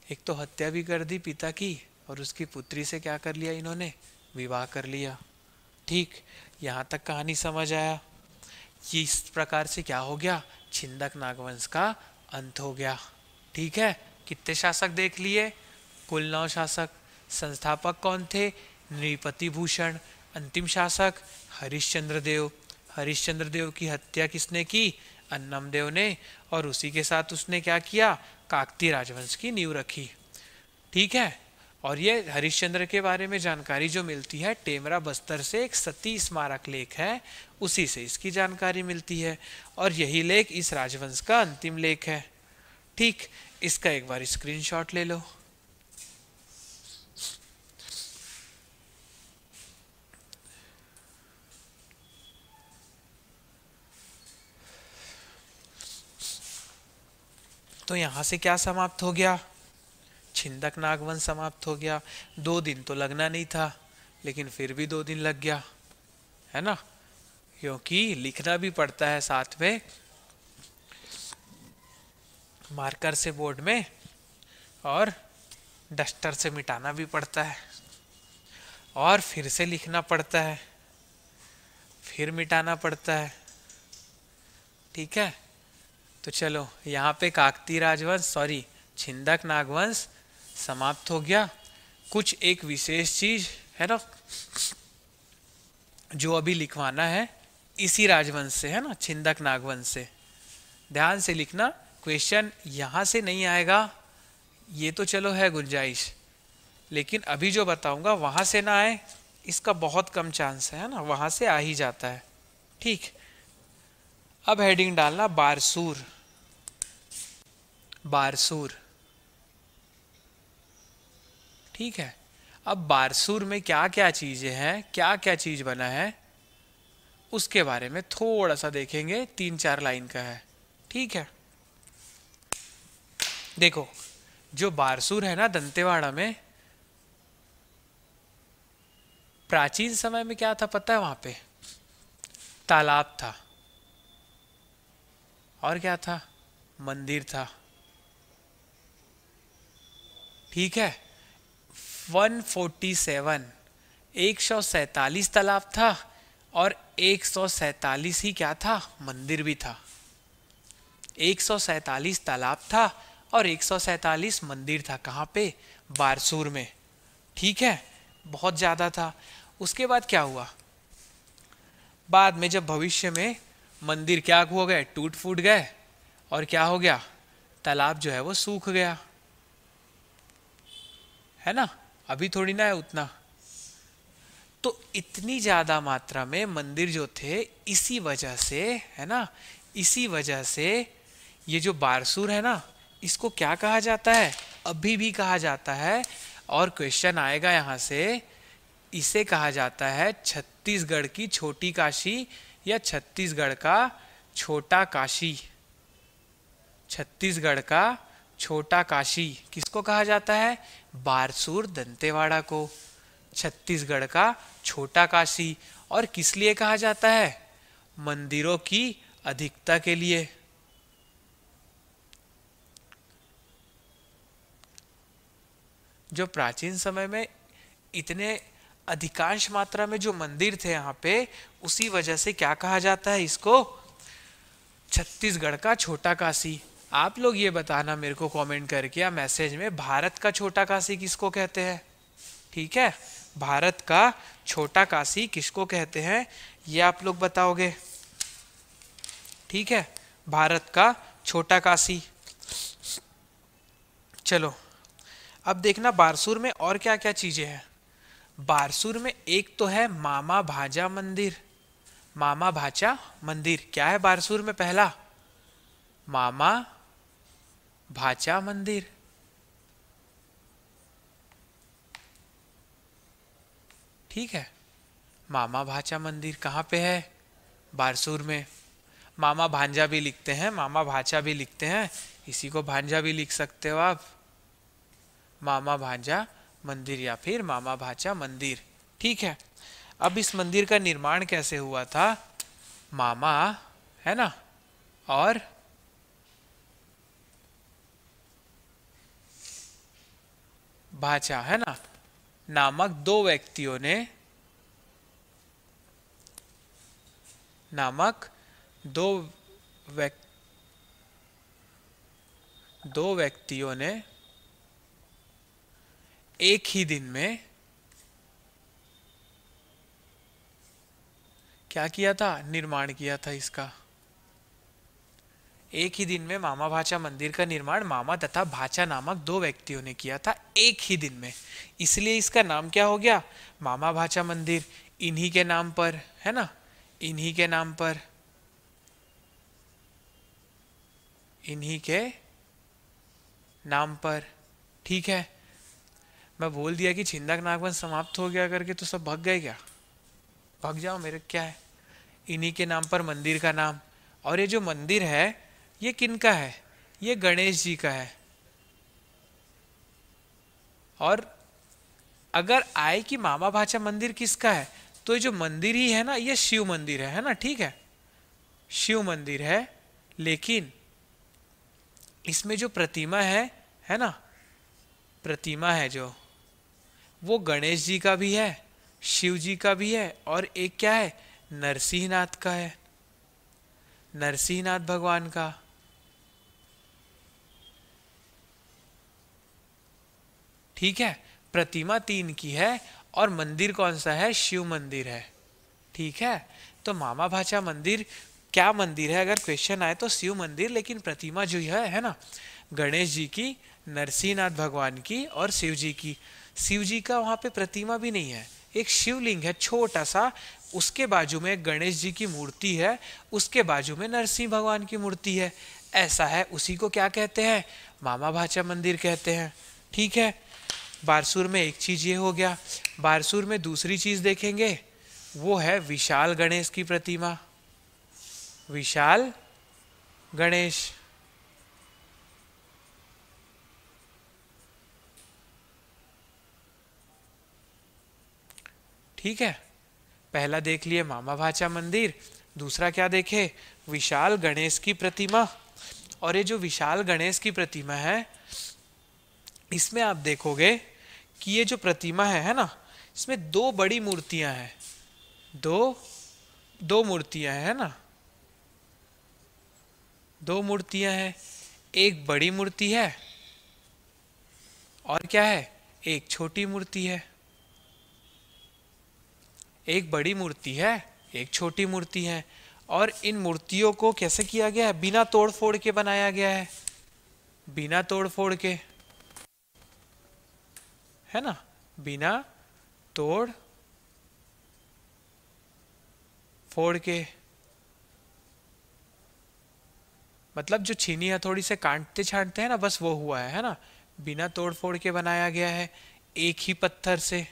एक तो हत्या भी कर दी पिता की, और उसकी पुत्री से क्या कर लिया इन्होंने, विवाह कर लिया। ठीक, यहाँ तक कहानी समझ आया। ये इस प्रकार से क्या हो गया, छिंदक नागवंश का अंत हो गया। ठीक है, कितने शासक देख लिए, कुल 9 शासक। संस्थापक कौन थे, नृपति भूषण। अंतिम शासक हरिश्चंद्र देव। हरिश्चंद्र देव की हत्या किसने की, अन्नम देव ने, और उसी के साथ उसने क्या किया, काकतीय राजवंश की नींव रखी। ठीक है, और ये हरिश्चंद्र के बारे में जानकारी जो मिलती है टेमरा बस्तर से, एक सती स्मारक लेख है, उसी से इसकी जानकारी मिलती है, और यही लेख इस राजवंश का अंतिम लेख है। ठीक, इसका एक बार स्क्रीनशॉट ले लो। तो यहां से क्या समाप्त हो गया, छिंदक नागवंश समाप्त हो गया। 2 दिन तो लगना नहीं था, लेकिन फिर भी 2 दिन लग गया, है ना, क्योंकि लिखना भी पड़ता है साथ में मार्कर से बोर्ड में, और डस्टर से मिटाना भी पड़ता है, और फिर से लिखना पड़ता है, फिर मिटाना पड़ता है। ठीक है, तो चलो यहाँ पे काकतीय राजवंश, सॉरी छिंदक नागवंश समाप्त हो गया। कुछ एक विशेष चीज है ना जो अभी लिखवाना है इसी राजवंश से, है ना, छिंदक नागवंश से। ध्यान से लिखना, क्वेश्चन यहाँ से नहीं आएगा, ये तो चलो है गुंजाइश, लेकिन अभी जो बताऊंगा वहां से ना आए इसका बहुत कम चांस है ना, वहां से आ ही जाता है। ठीक, अब हेडिंग डालना बारसूर। बारसूर, ठीक है। अब बारसूर में क्या क्या चीजें हैं, क्या क्या चीज बना है, उसके बारे में थोड़ा सा देखेंगे, 3-4 लाइन का है। ठीक है, देखो जो बारसूर है ना दंतेवाड़ा में, प्राचीन समय में क्या था पता है, वहां पे तालाब था, और क्या था, मंदिर था। ठीक है, 147 147 तालाब था, और 147 ही क्या था, मंदिर भी था। 147 तालाब था और 147 मंदिर था, कहाँ पे, बारसूर में। ठीक है, बहुत ज्यादा था। उसके बाद क्या हुआ, बाद में जब भविष्य में मंदिर क्या हो गए, टूट फूट गए, और क्या हो गया, तालाब जो है वो सूख गया, है ना, अभी थोड़ी ना है उतना। तो इतनी ज्यादा मात्रा में मंदिर जो थे, इसी वजह से, है ना, इसी वजह से ये जो बारसूर है ना, इसको क्या कहा जाता है, अभी भी कहा जाता है, और क्वेश्चन आएगा यहां से, इसे कहा जाता है छत्तीसगढ़ की छोटी काशी, या छत्तीसगढ़ का छोटा काशी। छत्तीसगढ़ का छोटा काशी किसको कहा जाता है, बारसूर दंतेवाड़ा को, छत्तीसगढ़ का छोटा काशी। और किस लिए कहा जाता है, मंदिरों की अधिकता के लिए। जो प्राचीन समय में इतने अधिकांश मात्रा में जो मंदिर थे यहाँ पे, उसी वजह से क्या कहा जाता है इसको, छत्तीसगढ़ का छोटा काशी। आप लोग ये बताना मेरे को कमेंट करके या मैसेज में, भारत का छोटा काशी किसको कहते हैं। ठीक है, भारत का छोटा काशी किसको कहते हैं, ये आप लोग बताओगे। ठीक है, भारत का छोटा काशी। चलो अब देखना बारसूर में और क्या क्या चीजें हैं। बारसूर में एक तो है मामा भाजा मंदिर। मामा भाचा मंदिर क्या है बारसूर में, पहला मामा भाचा मंदिर। ठीक है, मामा भाचा मंदिर कहाँ पे है, बारसूर में। मामा भांजा भी लिखते हैं, मामा भाचा भी लिखते हैं, इसी को भांजा भी लिख सकते हो आप, मामा भांजा मंदिर या फिर मामा भाचा मंदिर। ठीक है, अब इस मंदिर का निर्माण कैसे हुआ था, मामा, है ना, और भाचा, है ना, नामक दो व्यक्तियों ने, नामक दो व्यक्ति दो व्यक्तियों ने एक ही दिन में क्या किया था, निर्माण किया था इसका। एक ही दिन में मामा भाचा मंदिर का निर्माण मामा तथा भाचा नामक दो व्यक्तियों ने किया था एक ही दिन में, इसलिए इसका नाम क्या हो गया, मामा भाचा मंदिर। इन्हीं के नाम पर, है ना, इन्हीं के नाम पर, इन्हीं के नाम पर। ठीक है, मैं बोल दिया कि छिंदक नागवंश समाप्त हो गया करके, तो सब भाग गए क्या? भाग जाओ, मेरे क्या है। इन्हीं के नाम पर मंदिर का नाम। और ये जो मंदिर है ये किनका है, ये गणेश जी का है। और अगर आए कि मामा भाचा मंदिर किसका है, तो ये जो मंदिर ही है ना, ये शिव मंदिर है ना, ठीक है, शिव मंदिर है। लेकिन इसमें जो प्रतिमा है ना, प्रतिमा है जो, वो गणेश जी का भी है, शिव जी का भी है, और एक क्या है, नरसिंहनाथ का है, नरसिंहनाथ भगवान का। ठीक है, प्रतिमा 3 की है और मंदिर कौन सा है, शिव मंदिर है। ठीक है, तो मामा भाचा मंदिर क्या मंदिर है, अगर क्वेश्चन आए तो शिव मंदिर, लेकिन प्रतिमा जो है ना, गणेश जी की, नरसिंहनाथ भगवान की और शिव जी की। शिव जी का वहां पे प्रतिमा भी नहीं है, एक शिवलिंग है छोटा सा, उसके बाजू में गणेश जी की मूर्ति है, उसके बाजू में नरसिंह भगवान की मूर्ति है। ऐसा है, उसी को क्या कहते हैं, मामा भाचा मंदिर कहते हैं। ठीक है, बारसूर में एक चीज ये हो गया। बारसूर में दूसरी चीज देखेंगे, वो है विशाल गणेश की प्रतिमा, विशाल गणेश। ठीक है, पहला देख लिए मामा भाचा मंदिर, दूसरा क्या देखे, विशाल गणेश की प्रतिमा। और ये जो विशाल गणेश की प्रतिमा है, इसमें आप देखोगे कि ये जो प्रतिमा है ना, इसमें दो बड़ी मूर्तियां हैं, दो दो मूर्तियां हैं ना, दो मूर्तियां हैं, एक बड़ी मूर्ति है और क्या है, एक छोटी मूर्ति है। एक बड़ी मूर्ति है, एक छोटी मूर्ति है। और इन मूर्तियों को कैसे किया गया है, बिना तोड़ फोड़ के बनाया गया है, बिना तोड़ फोड़ के, है ना, बिना तोड़ फोड़ के। मतलब जो छीनी हथौड़ी से काटते छांटते हैं ना, बस वो हुआ है ना, बिना तोड़ फोड़ के बनाया गया है, एक ही पत्थर से।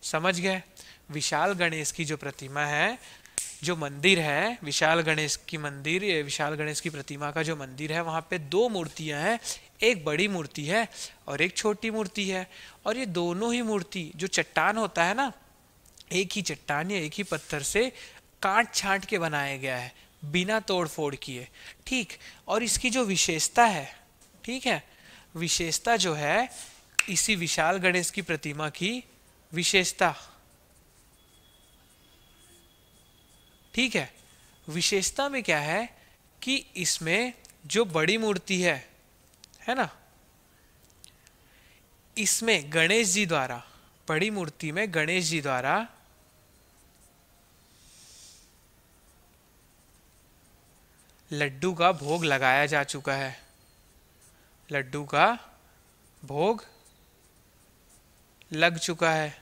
समझ गए। विशाल गणेश की जो प्रतिमा है, जो मंदिर है, विशाल गणेश की मंदिर, विशाल गणेश की प्रतिमा का जो मंदिर है, वहां पे दो मूर्तियां हैं, एक बड़ी मूर्ति है और एक छोटी मूर्ति है। और ये दोनों ही मूर्ति, जो चट्टान होता है ना, एक ही चट्टान या एक ही पत्थर से काट छांट के बनाया गया है, बिना तोड़ फोड़ किए। ठीक, और इसकी जो विशेषता है, ठीक है, विशेषता जो है इसी विशाल गणेश की प्रतिमा की विशेषता, ठीक है, विशेषता में क्या है कि इसमें जो बड़ी मूर्ति है ना, इसमें गणेश जी द्वारा, बड़ी मूर्ति में गणेश जी द्वारा लड्डू का भोग लगाया जा चुका है, लड्डू का भोग लग चुका है।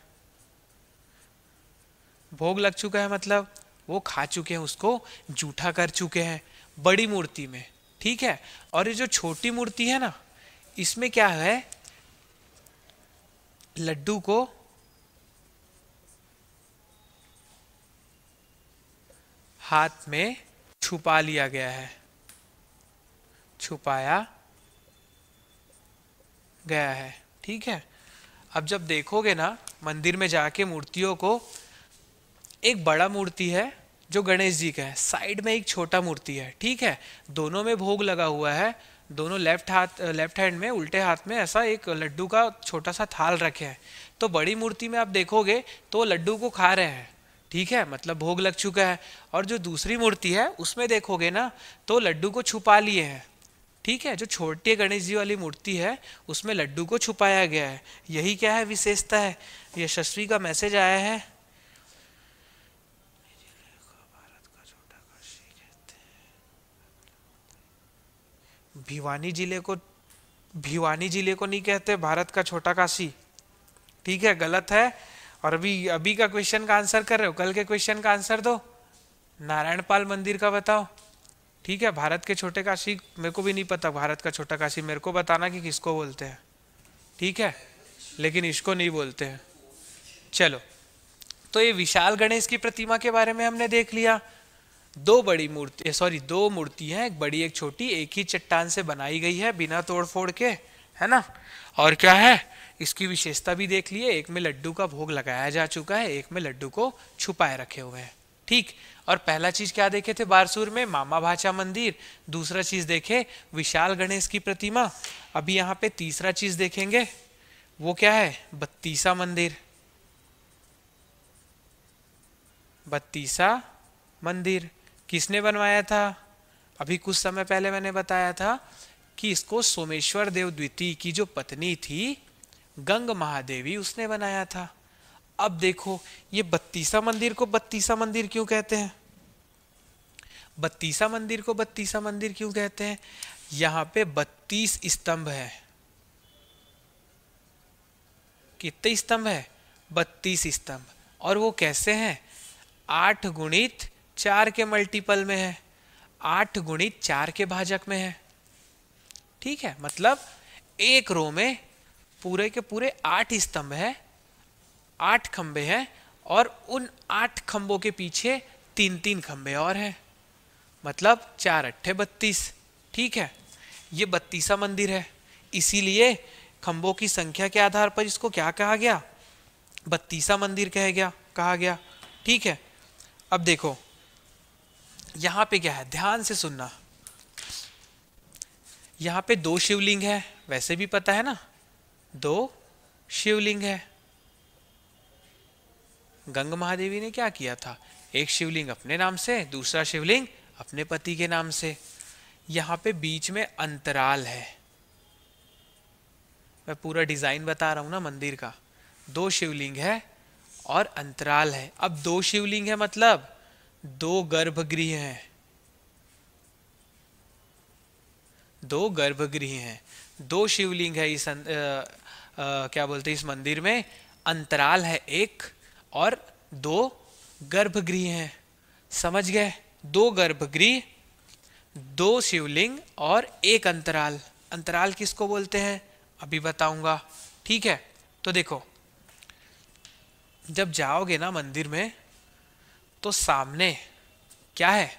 भोग लग चुका है मतलब वो खा चुके हैं, उसको जूठा कर चुके हैं बड़ी मूर्ति में। ठीक है, और ये जो छोटी मूर्ति है ना, इसमें क्या है, लड्डू को हाथ में छुपा लिया गया है, छुपाया गया है। ठीक है, अब जब देखोगे ना मंदिर में जाके मूर्तियों को, एक बड़ा मूर्ति है जो गणेश जी का है, साइड में एक छोटा मूर्ति है, ठीक है, दोनों में भोग लगा हुआ है, दोनों लेफ्ट हैंड में, उल्टे हाथ में ऐसा एक लड्डू का छोटा सा थाल रखे हैं। तो बड़ी मूर्ति में आप देखोगे तो लड्डू को खा रहे हैं, ठीक है, मतलब भोग लग चुका है। और जो दूसरी मूर्ति है उसमें देखोगे ना तो लड्डू को छुपा लिए हैं, ठीक है, जो छोटे गणेश जी वाली मूर्ति है उसमें लड्डू को छुपाया गया है। यही क्या है, विशेषता है। यशस्वी का मैसेज आया है, भिवानी जिले को, भिवानी जिले को नहीं कहते भारत का छोटा काशी, ठीक है, गलत है। और अभी अभी का क्वेश्चन का आंसर कर रहे हो, कल के क्वेश्चन का आंसर दो, नारायण पाल मंदिर का बताओ, ठीक है। भारत के छोटे काशी मेरे को भी नहीं पता, भारत का छोटा काशी मेरे को बताना कि किसको बोलते हैं, ठीक है, लेकिन इसको नहीं बोलते हैं। चलो, तो ये विशाल गणेश की प्रतिमा के बारे में हमने देख लिया। दो बड़ी मूर्ति, सॉरी, दो मूर्ति हैं, एक बड़ी एक छोटी, एक ही चट्टान से बनाई गई है बिना तोड़ फोड़ के, है ना। और क्या है, इसकी विशेषता भी देख लिए, एक में लड्डू का भोग लगाया जा चुका है, एक में लड्डू को छुपाए रखे हुए हैं, ठीक। और पहला चीज क्या देखे थे बारसूर में, मामा भाचा मंदिर, दूसरा चीज देखे विशाल गणेश की प्रतिमा। अभी यहाँ पे तीसरा चीज देखेंगे, वो क्या है, बत्तीसा मंदिर। बत्तीसा मंदिर किसने बनवाया था, अभी कुछ समय पहले मैंने बताया था कि इसको सोमेश्वर देव द्वितीय की जो पत्नी थी गंग महादेवी, उसने बनाया था। अब देखो, ये बत्तीसा मंदिर को बत्तीसा मंदिर क्यों कहते हैं, बत्तीसा मंदिर को बत्तीसा मंदिर क्यों कहते हैं, यहाँ पे 32 स्तंभ है। कितने स्तंभ है, 32 स्तंभ। और वो कैसे हैं, 8 गुणित 4 के मल्टीपल में है, 8 गुणित 4 के भाजक में है, ठीक है। मतलब एक रो में पूरे के पूरे 8 स्तंभ है, 8 खंबे हैं, और उन 8 खंबों के पीछे 3-3 खंबे और हैं, मतलब 4 अट्ठे 32, ठीक है। ये बत्तीसा मंदिर है, इसीलिए खंबों की संख्या के आधार पर इसको क्या कहा गया, बत्तीसा मंदिर कहा गया, ठीक है। अब देखो यहाँ पे क्या है, ध्यान से सुनना, यहाँ पे 2 शिवलिंग है, वैसे भी पता है ना, 2 शिवलिंग है। गंगा महादेवी ने क्या किया था, एक शिवलिंग अपने नाम से, दूसरा शिवलिंग अपने पति के नाम से। यहाँ पे बीच में अंतराल है, मैं पूरा डिजाइन बता रहा हूं ना मंदिर का। 2 शिवलिंग है और अंतराल है। अब 2 शिवलिंग है मतलब 2 गर्भगृह हैं, 2 गर्भगृह हैं, 2 शिवलिंग है इस क्या बोलते हैं इस मंदिर में, अंतराल है एक और 2 गर्भगृह हैं, समझ गए, 2 गर्भगृह, 2 शिवलिंग और एक अंतराल। अंतराल किसको बोलते हैं अभी बताऊंगा, ठीक है। तो देखो, जब जाओगे ना मंदिर में तो सामने क्या है,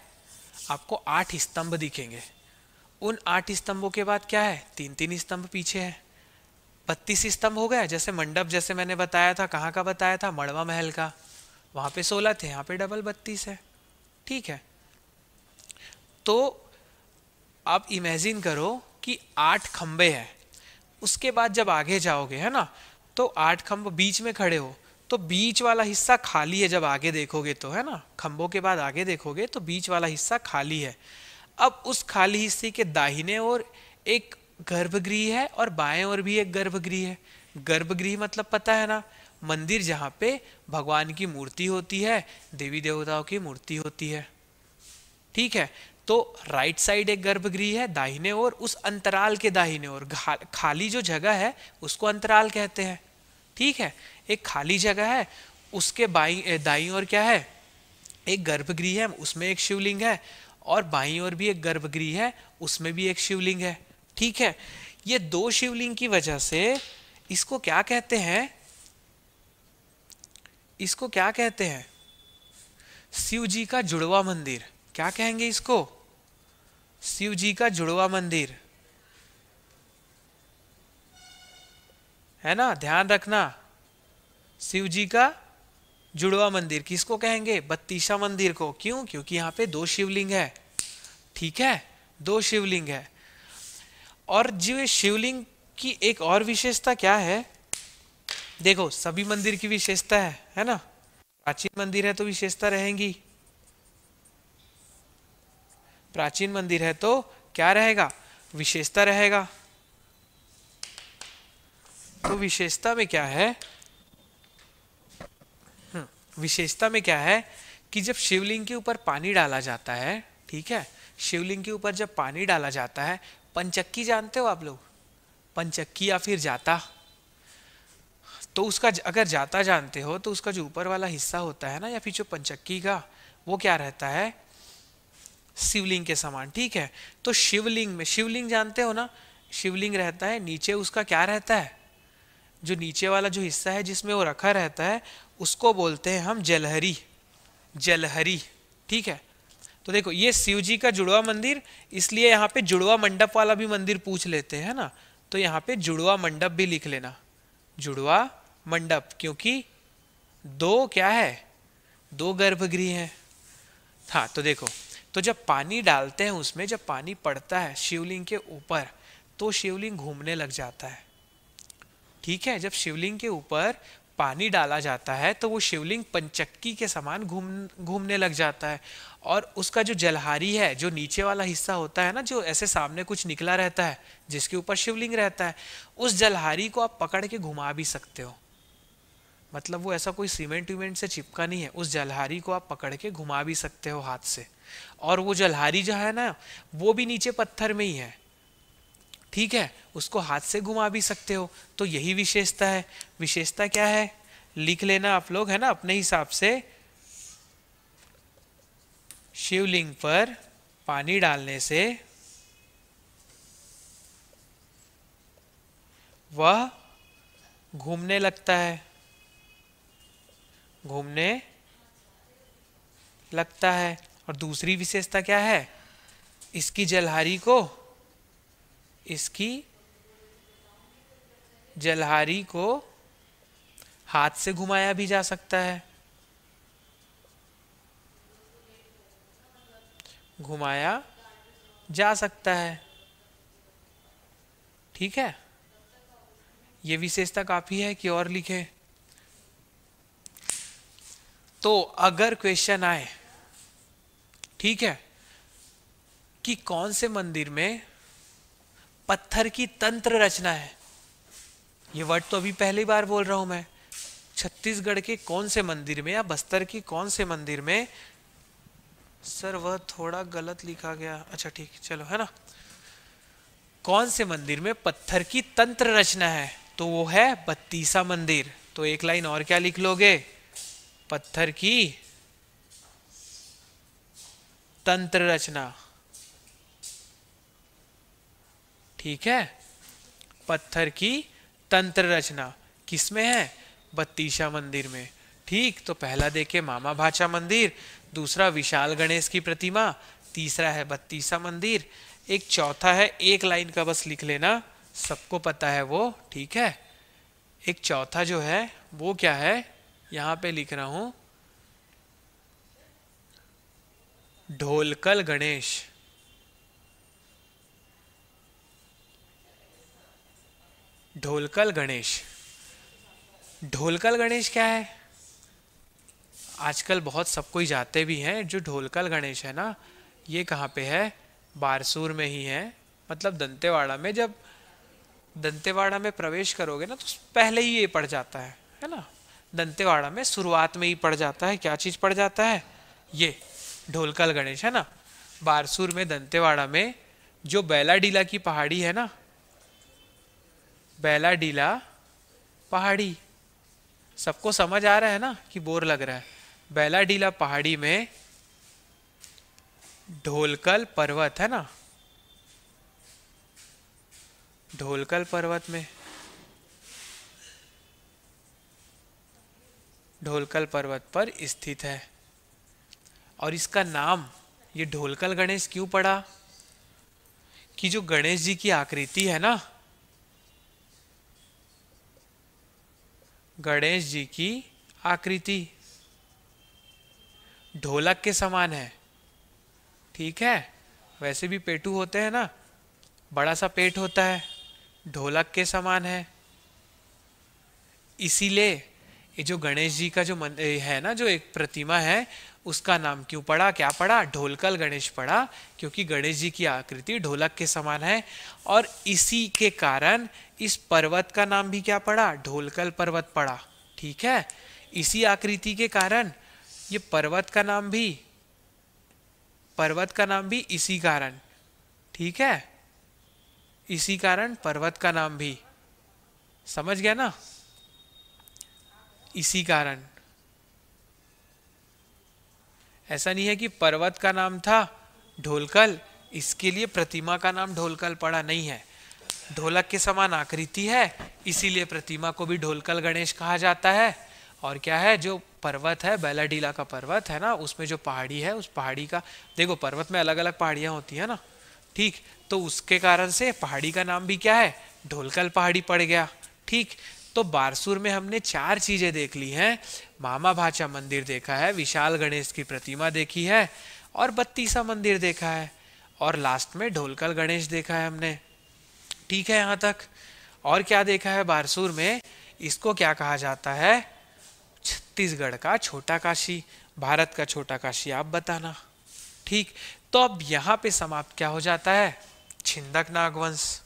आपको 8 स्तंभ दिखेंगे, उन 8 स्तंभों के बाद क्या है, 3-3 स्तंभ पीछे है, 32 स्तंभ हो गया। जैसे मंडप, जैसे मैंने बताया था, कहाँ का बताया था, मड़वा महल का, वहां पे 16 थे, यहाँ पे डबल 32 है, ठीक है। तो आप इमेजिन करो कि 8 खंबे हैं, उसके बाद जब आगे जाओगे, है ना, तो 8 खंभ बीच में खड़े हो, तो बीच वाला हिस्सा खाली है, जब आगे देखोगे तो, है ना, खंभों के बाद आगे देखोगे तो बीच वाला हिस्सा खाली है। अब उस खाली हिस्से के दाहिने ओर एक गर्भगृह है और बाएं ओर भी एक गर्भगृह है। गर्भगृह मतलब पता है ना, मंदिर जहाँ पे भगवान की मूर्ति होती है, देवी देवताओं की मूर्ति होती है, ठीक है। तो राइट साइड एक गर्भगृह है, दाहिने ओर, उस अंतराल के दाहिने ओर खाली जो जगह है उसको अंतराल कहते हैं, ठीक है। एक खाली जगह है, उसके दाईं ओर क्या है, एक गर्भगृह है, उसमें एक शिवलिंग है, और बाईं ओर भी एक गर्भगृह है, उसमें भी एक शिवलिंग है, ठीक है। ये 2 शिवलिंग की वजह से इसको क्या कहते हैं, इसको क्या कहते हैं, शिव जी का जुड़वा मंदिर। क्या कहेंगे इसको, शिव जी का जुड़वा मंदिर, है ना, ध्यान रखना, शिव जी का जुड़वा मंदिर किसको कहेंगे? बत्तीसा मंदिर को। क्यों? क्योंकि यहाँ पे दो शिवलिंग है। ठीक है, दो शिवलिंग है। और जो ये शिवलिंग की एक और विशेषता क्या है, देखो सभी मंदिर की विशेषता है ना। प्राचीन मंदिर है तो विशेषता रहेंगी, प्राचीन मंदिर है तो क्या रहेगा? विशेषता रहेगा। तो विशेषता में क्या है? विशेषता में क्या है कि जब शिवलिंग के ऊपर पानी डाला जाता है, ठीक है, शिवलिंग के ऊपर जब पानी डाला जाता है, पंचक्की जानते हो आप लोग? पंचक्की या फिर जाता, तो उसका अगर जाता जानते हो तो उसका जो ऊपर वाला हिस्सा होता है ना, या फिर जो पंचक्की का, वो क्या रहता है? शिवलिंग के समान। ठीक है, तो शिवलिंग में, शिवलिंग जानते हो ना, शिवलिंग रहता है, नीचे उसका क्या रहता है? जो नीचे वाला जो हिस्सा है जिसमें वो रखा रहता है, उसको बोलते हैं हम जलहरी। जलहरी, ठीक है। तो देखो ये शिव जी का जुड़वा मंदिर, इसलिए यहाँ पे जुड़वा मंडप वाला भी मंदिर पूछ लेते हैं ना, तो यहाँ पे जुड़वा मंडप भी लिख लेना, जुड़वा मंडप, क्योंकि दो क्या है? दो गर्भगृह हैं। हाँ, तो देखो, तो जब पानी डालते हैं उसमें, जब पानी पड़ता है शिवलिंग के ऊपर, तो शिवलिंग घूमने लग जाता है। ठीक है, जब शिवलिंग के ऊपर पानी डाला जाता है तो वो शिवलिंग पंचक्की के समान घूमने लग जाता है। और उसका जो जलहारी है, जो नीचे वाला हिस्सा होता है ना, जो ऐसे सामने कुछ निकला रहता है जिसके ऊपर शिवलिंग रहता है, उस जलहारी को आप पकड़ के घुमा भी सकते हो। मतलब वो ऐसा कोई सीमेंट वीमेंट से चिपका नहीं है, उस जलहारी को आप पकड़ के घुमा भी सकते हो हाथ से। और वो जलहारी जो है ना, वो भी नीचे पत्थर में ही है। ठीक है, उसको हाथ से घुमा भी सकते हो। तो यही विशेषता है। विशेषता क्या है? लिख लेना आप लोग, है ना, अपने हिसाब से। शिवलिंग पर पानी डालने से वह घूमने लगता है, घूमने लगता है। और दूसरी विशेषता क्या है? इसकी जलहारी को, इसकी जलहारी को हाथ से घुमाया भी जा सकता है, घुमाया जा सकता है। ठीक है, ये विशेषता काफी है कि और लिखे? तो अगर क्वेश्चन आए, ठीक है, कि कौन से मंदिर में पत्थर की तंत्र रचना है, ये वर्ड तो अभी पहली बार बोल रहा हूं मैं, छत्तीसगढ़ के कौन से मंदिर में या बस्तर की कौन से मंदिर में, सर वह थोड़ा गलत लिखा गया, अच्छा ठीक, चलो, है ना, कौन से मंदिर में पत्थर की तंत्र रचना है, तो वो है बत्तीसा मंदिर। तो एक लाइन और क्या लिख लोगे? पत्थर की तंत्र रचना। ठीक है, पत्थर की तंत्र रचना किसमें है? बत्तीसा मंदिर में। ठीक, तो पहला देखे मामा भाचा मंदिर, दूसरा विशाल गणेश की प्रतिमा, तीसरा है बत्तीसा मंदिर, एक चौथा है, एक लाइन का बस लिख लेना, सबको पता है वो। ठीक है, एक चौथा जो है वो क्या है, यहां पे लिख रहा हूं, ढोलकल गणेश। ढोलकल गणेश। ढोलकल गणेश क्या है? आजकल बहुत सब कोई जाते भी हैं। जो ढोलकल गणेश है ना, ये कहाँ पे है? बारसूर में ही है, मतलब दंतेवाड़ा में। जब दंतेवाड़ा में प्रवेश करोगे ना, तो पहले ही ये पड़ जाता है ना, दंतेवाड़ा में शुरुआत में ही पड़ जाता है। क्या चीज पड़ जाता है? ये ढोलकल गणेश, है ना। बारसूर में, दंतेवाड़ा में, जो बैलाडीला की पहाड़ी है ना, बैलाडीला पहाड़ी, सबको समझ आ रहा है ना कि बोर लग रहा है? बैलाडीला पहाड़ी में ढोलकल पर्वत है ना, ढोलकल पर्वत में, ढोलकल पर्वत पर स्थित है। और इसका नाम ये ढोलकल गणेश क्यों पड़ा? कि जो गणेश जी की आकृति है ना, गणेश जी की आकृति, ढोलक के समान है। ठीक है, वैसे भी पेटू होते हैं ना, बड़ा सा पेट होता है, ढोलक के समान है। इसीलिए ये जो गणेश जी का जो है ना, जो एक प्रतिमा है, उसका नाम क्यों पड़ा, क्या पड़ा, ढोलकल गणेश पड़ा, क्योंकि गणेश जी की आकृति ढोलक के समान है। और इसी के कारण इस पर्वत का नाम भी क्या पड़ा, ढोलकल पर्वत पड़ा। ठीक है, इसी आकृति के कारण ये पर्वत का नाम भी इसी कारण। ठीक है, इसी कारण पर्वत का नाम भी, समझ गया ना, इसी कारण। ऐसा नहीं है कि पर्वत का नाम था ढोलकल, इसके लिए प्रतिमा का नाम ढोलकल पड़ा, नहीं है। ढोलक के समान आकृति है, इसीलिए प्रतिमा को भी ढोलकल गणेश कहा जाता है। और क्या है, जो पर्वत है, बैलाडीला का पर्वत है ना, उसमें जो पहाड़ी है, उस पहाड़ी का, देखो पर्वत में अलग अलग पहाड़ियां होती है ना, ठीक, तो उसके कारण से पहाड़ी का नाम भी क्या है, ढोलकल पहाड़ी पड़ गया। ठीक, तो बारसूर में हमने 4 चीजें देख ली हैं। मामा भाचा मंदिर देखा है, विशाल गणेश की प्रतिमा देखी है, और बत्तीसा मंदिर देखा है, और लास्ट में ढोलकल गणेश देखा है हमने। ठीक है यहाँ तक। और क्या देखा है बारसूर में, इसको क्या कहा जाता है, छत्तीसगढ़ का छोटा काशी, भारत का छोटा काशी, आप बताना। ठीक, तो अब यहाँ पे समाप्त क्या हो जाता है, छिंदक नागवंश।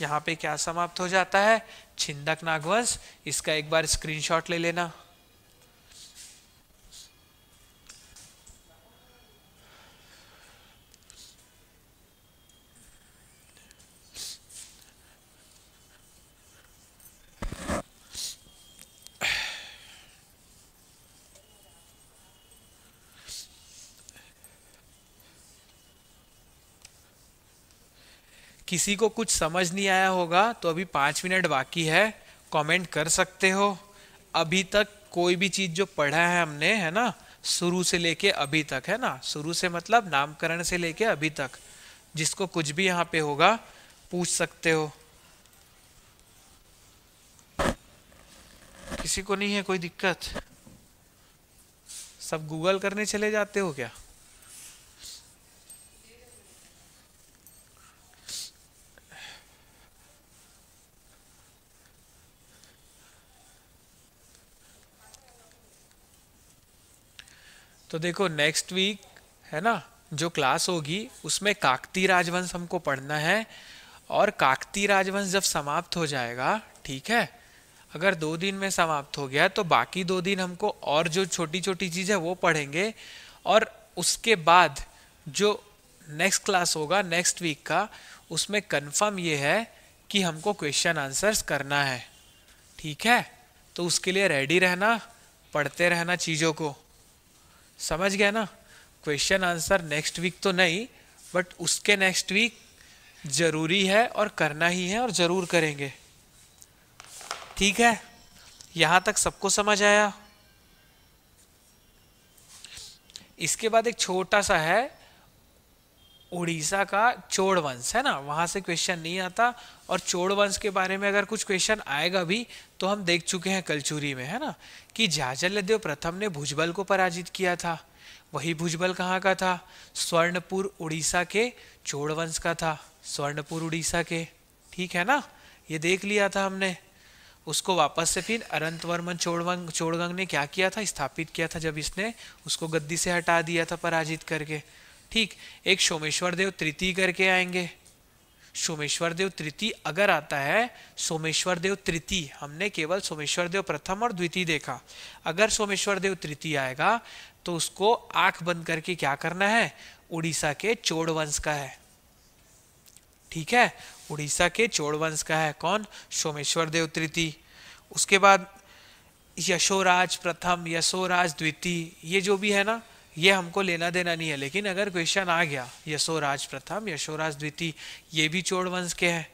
यहाँ पे क्या समाप्त हो जाता है, छिंदक नागवंश। इसका एक बार स्क्रीनशॉट ले लेना। किसी को कुछ समझ नहीं आया होगा तो अभी 5 मिनट बाकी है, कमेंट कर सकते हो। अभी तक कोई भी चीज जो पढ़ा है हमने, है ना, शुरू से लेके अभी तक, है ना, शुरू से मतलब नामकरण से लेके अभी तक, जिसको कुछ भी यहाँ पे होगा पूछ सकते हो। किसी को नहीं है कोई दिक्कत? सब गूगल करने चले जाते हो क्या? तो देखो नेक्स्ट वीक, है ना, जो क्लास होगी उसमें काकती राजवंश हमको पढ़ना है। और काकती राजवंश जब समाप्त हो जाएगा, ठीक है, अगर 2 दिन में समाप्त हो गया तो बाकी 2 दिन हमको और जो छोटी छोटी चीज़ है वो पढ़ेंगे। और उसके बाद जो नेक्स्ट क्लास होगा नेक्स्ट वीक का, उसमें कंफर्म ये है कि हमको क्वेश्चन आंसर्स करना है। ठीक है, तो उसके लिए रेडी रहना, पढ़ते रहना चीज़ों को, समझ गया ना। क्वेश्चन आंसर नेक्स्ट वीक तो नहीं, बट उसके नेक्स्ट वीक जरूरी है और करना ही है और जरूर करेंगे। ठीक है, यहां तक सबको समझ आया? इसके बाद एक छोटा सा है, उड़ीसा का चोड़ वंश, है ना, वहां से क्वेश्चन नहीं आता। और चोड़ वंश के बारे में अगर कुछ क्वेश्चन आएगा भी तो हम देख चुके हैं कलचुरी में, है ना, कि जाजल्यदेव प्रथम ने भुजबल को पराजित किया था। वही भुजबल कहाँ का था, स्वर्णपुर उड़ीसा के चोड़ वंश का था, स्वर्णपुर उड़ीसा के। ठीक है ना, ये देख लिया था हमने। उसको वापस से फिर अनंत वर्मन चोड़गंग ने क्या किया था, स्थापित किया था, जब इसने उसको गद्दी से हटा दिया था पराजित करके। ठीक, एक सोमेश्वर देव तृतीय करके आएंगे। सोमेश्वर देव तृतीय अगर आता है, सोमेश्वर देव तृतीय, हमने केवल सोमेश्वर देव प्रथम और द्वितीय देखा, अगर सोमेश्वर देव तृतीय आएगा तो उसको आंख बंद करके क्या करना है, उड़ीसा के चोड़ वंश का है। ठीक है, उड़ीसा के चोड़ वंश का है कौन, सोमेश्वर देव तृतीय। उसके बाद यशोराज प्रथम, यशोराज द्वितीय, ये जो भी है ना, ये हमको लेना देना नहीं है, लेकिन अगर क्वेश्चन आ गया यशोराज प्रथम यशोराज द्वितीय, ये भी चोड़ वंश के हैं।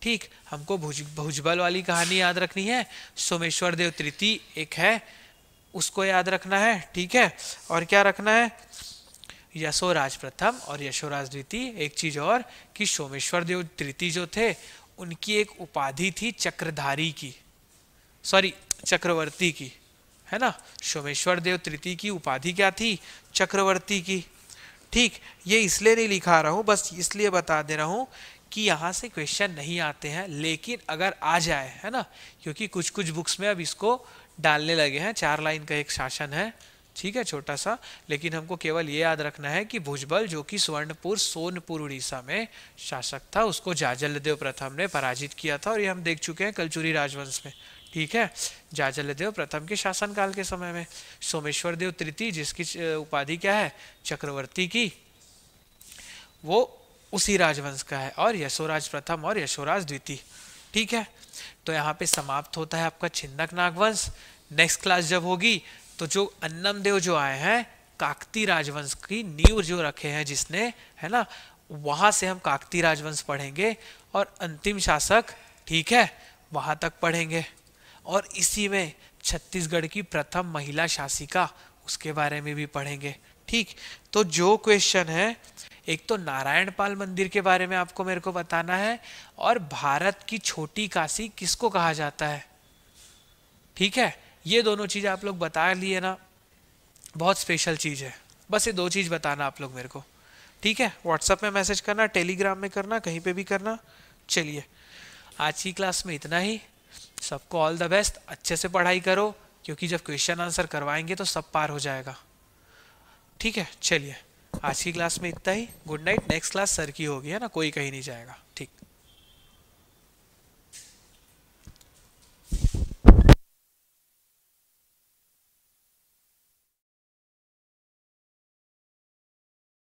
ठीक, हमको भुजबल वाली कहानी याद रखनी है, सोमेश्वर देव तृतीय एक है, उसको याद रखना है। ठीक है, और क्या रखना है, यशोराज प्रथम और यशोराज द्वितीय। एक चीज और कि सोमेश्वर देव तृतीय जो थे, उनकी एक उपाधि थी चक्रधारी की, सॉरी चक्रवर्ती की, है ना। सोमेश्वर देव तृतीय की उपाधि क्या थी? चक्रवर्ती की। ठीक, ये इसलिए नहीं लिखा रहा हूं, बस इसलिए बता दे रहा हूं कि यहाँ से क्वेश्चन नहीं आते हैं, लेकिन अगर आ जाए, है ना, क्योंकि कुछ कुछ बुक्स में अब इसको डालने लगे हैं। 4 लाइन का एक शासन है, ठीक है, छोटा सा, लेकिन हमको केवल ये याद रखना है कि भुजबल जो कि स्वर्णपुर सोनपुर उड़ीसा में शासक था, उसको जाजलदेव प्रथम ने पराजित किया था, और ये हम देख चुके हैं कलचुरी राजवंश में। ठीक है, जाजलदेव प्रथम के शासनकाल के समय में। सोमेश्वर देव तृतीय जिसकी उपाधि क्या है? चक्रवर्ती की, वो उसी राजवंश का है, और यशोराज प्रथम और यशोराज द्वितीय। ठीक है, तो यहाँ पे समाप्त होता है आपका छिन्नक नागवंश। नेक्स्ट क्लास जब होगी तो जो अन्नम देव जो आए हैं, काकती राजवंश की नींव जो रखे हैं जिसने, है ना, वहां से हम काकती राजवंश पढ़ेंगे, और अंतिम शासक, ठीक है, वहां तक पढ़ेंगे। और इसी में छत्तीसगढ़ की प्रथम महिला शासिका, उसके बारे में भी पढ़ेंगे। ठीक, तो जो क्वेश्चन है, एक तो नारायण पाल मंदिर के बारे में आपको मेरे को बताना है, और भारत की छोटी काशी किसको कहा जाता है। ठीक है, ये दोनों चीज आप लोग बता लिए ना, बहुत स्पेशल चीज है, बस ये 2 चीज बताना आप लोग मेरे को। ठीक है, व्हाट्सएप में मैसेज करना, टेलीग्राम में करना, कहीं पे भी करना। चलिए, आज की क्लास में इतना ही। सबको ऑल द बेस्ट, अच्छे से पढ़ाई करो, क्योंकि जब क्वेश्चन आंसर करवाएंगे तो सब पार हो जाएगा। ठीक है, चलिए, आज की क्लास में इतना ही। Good night. Next class sir की होगी, है ना, कोई कहीं नहीं जाएगा। ठीक।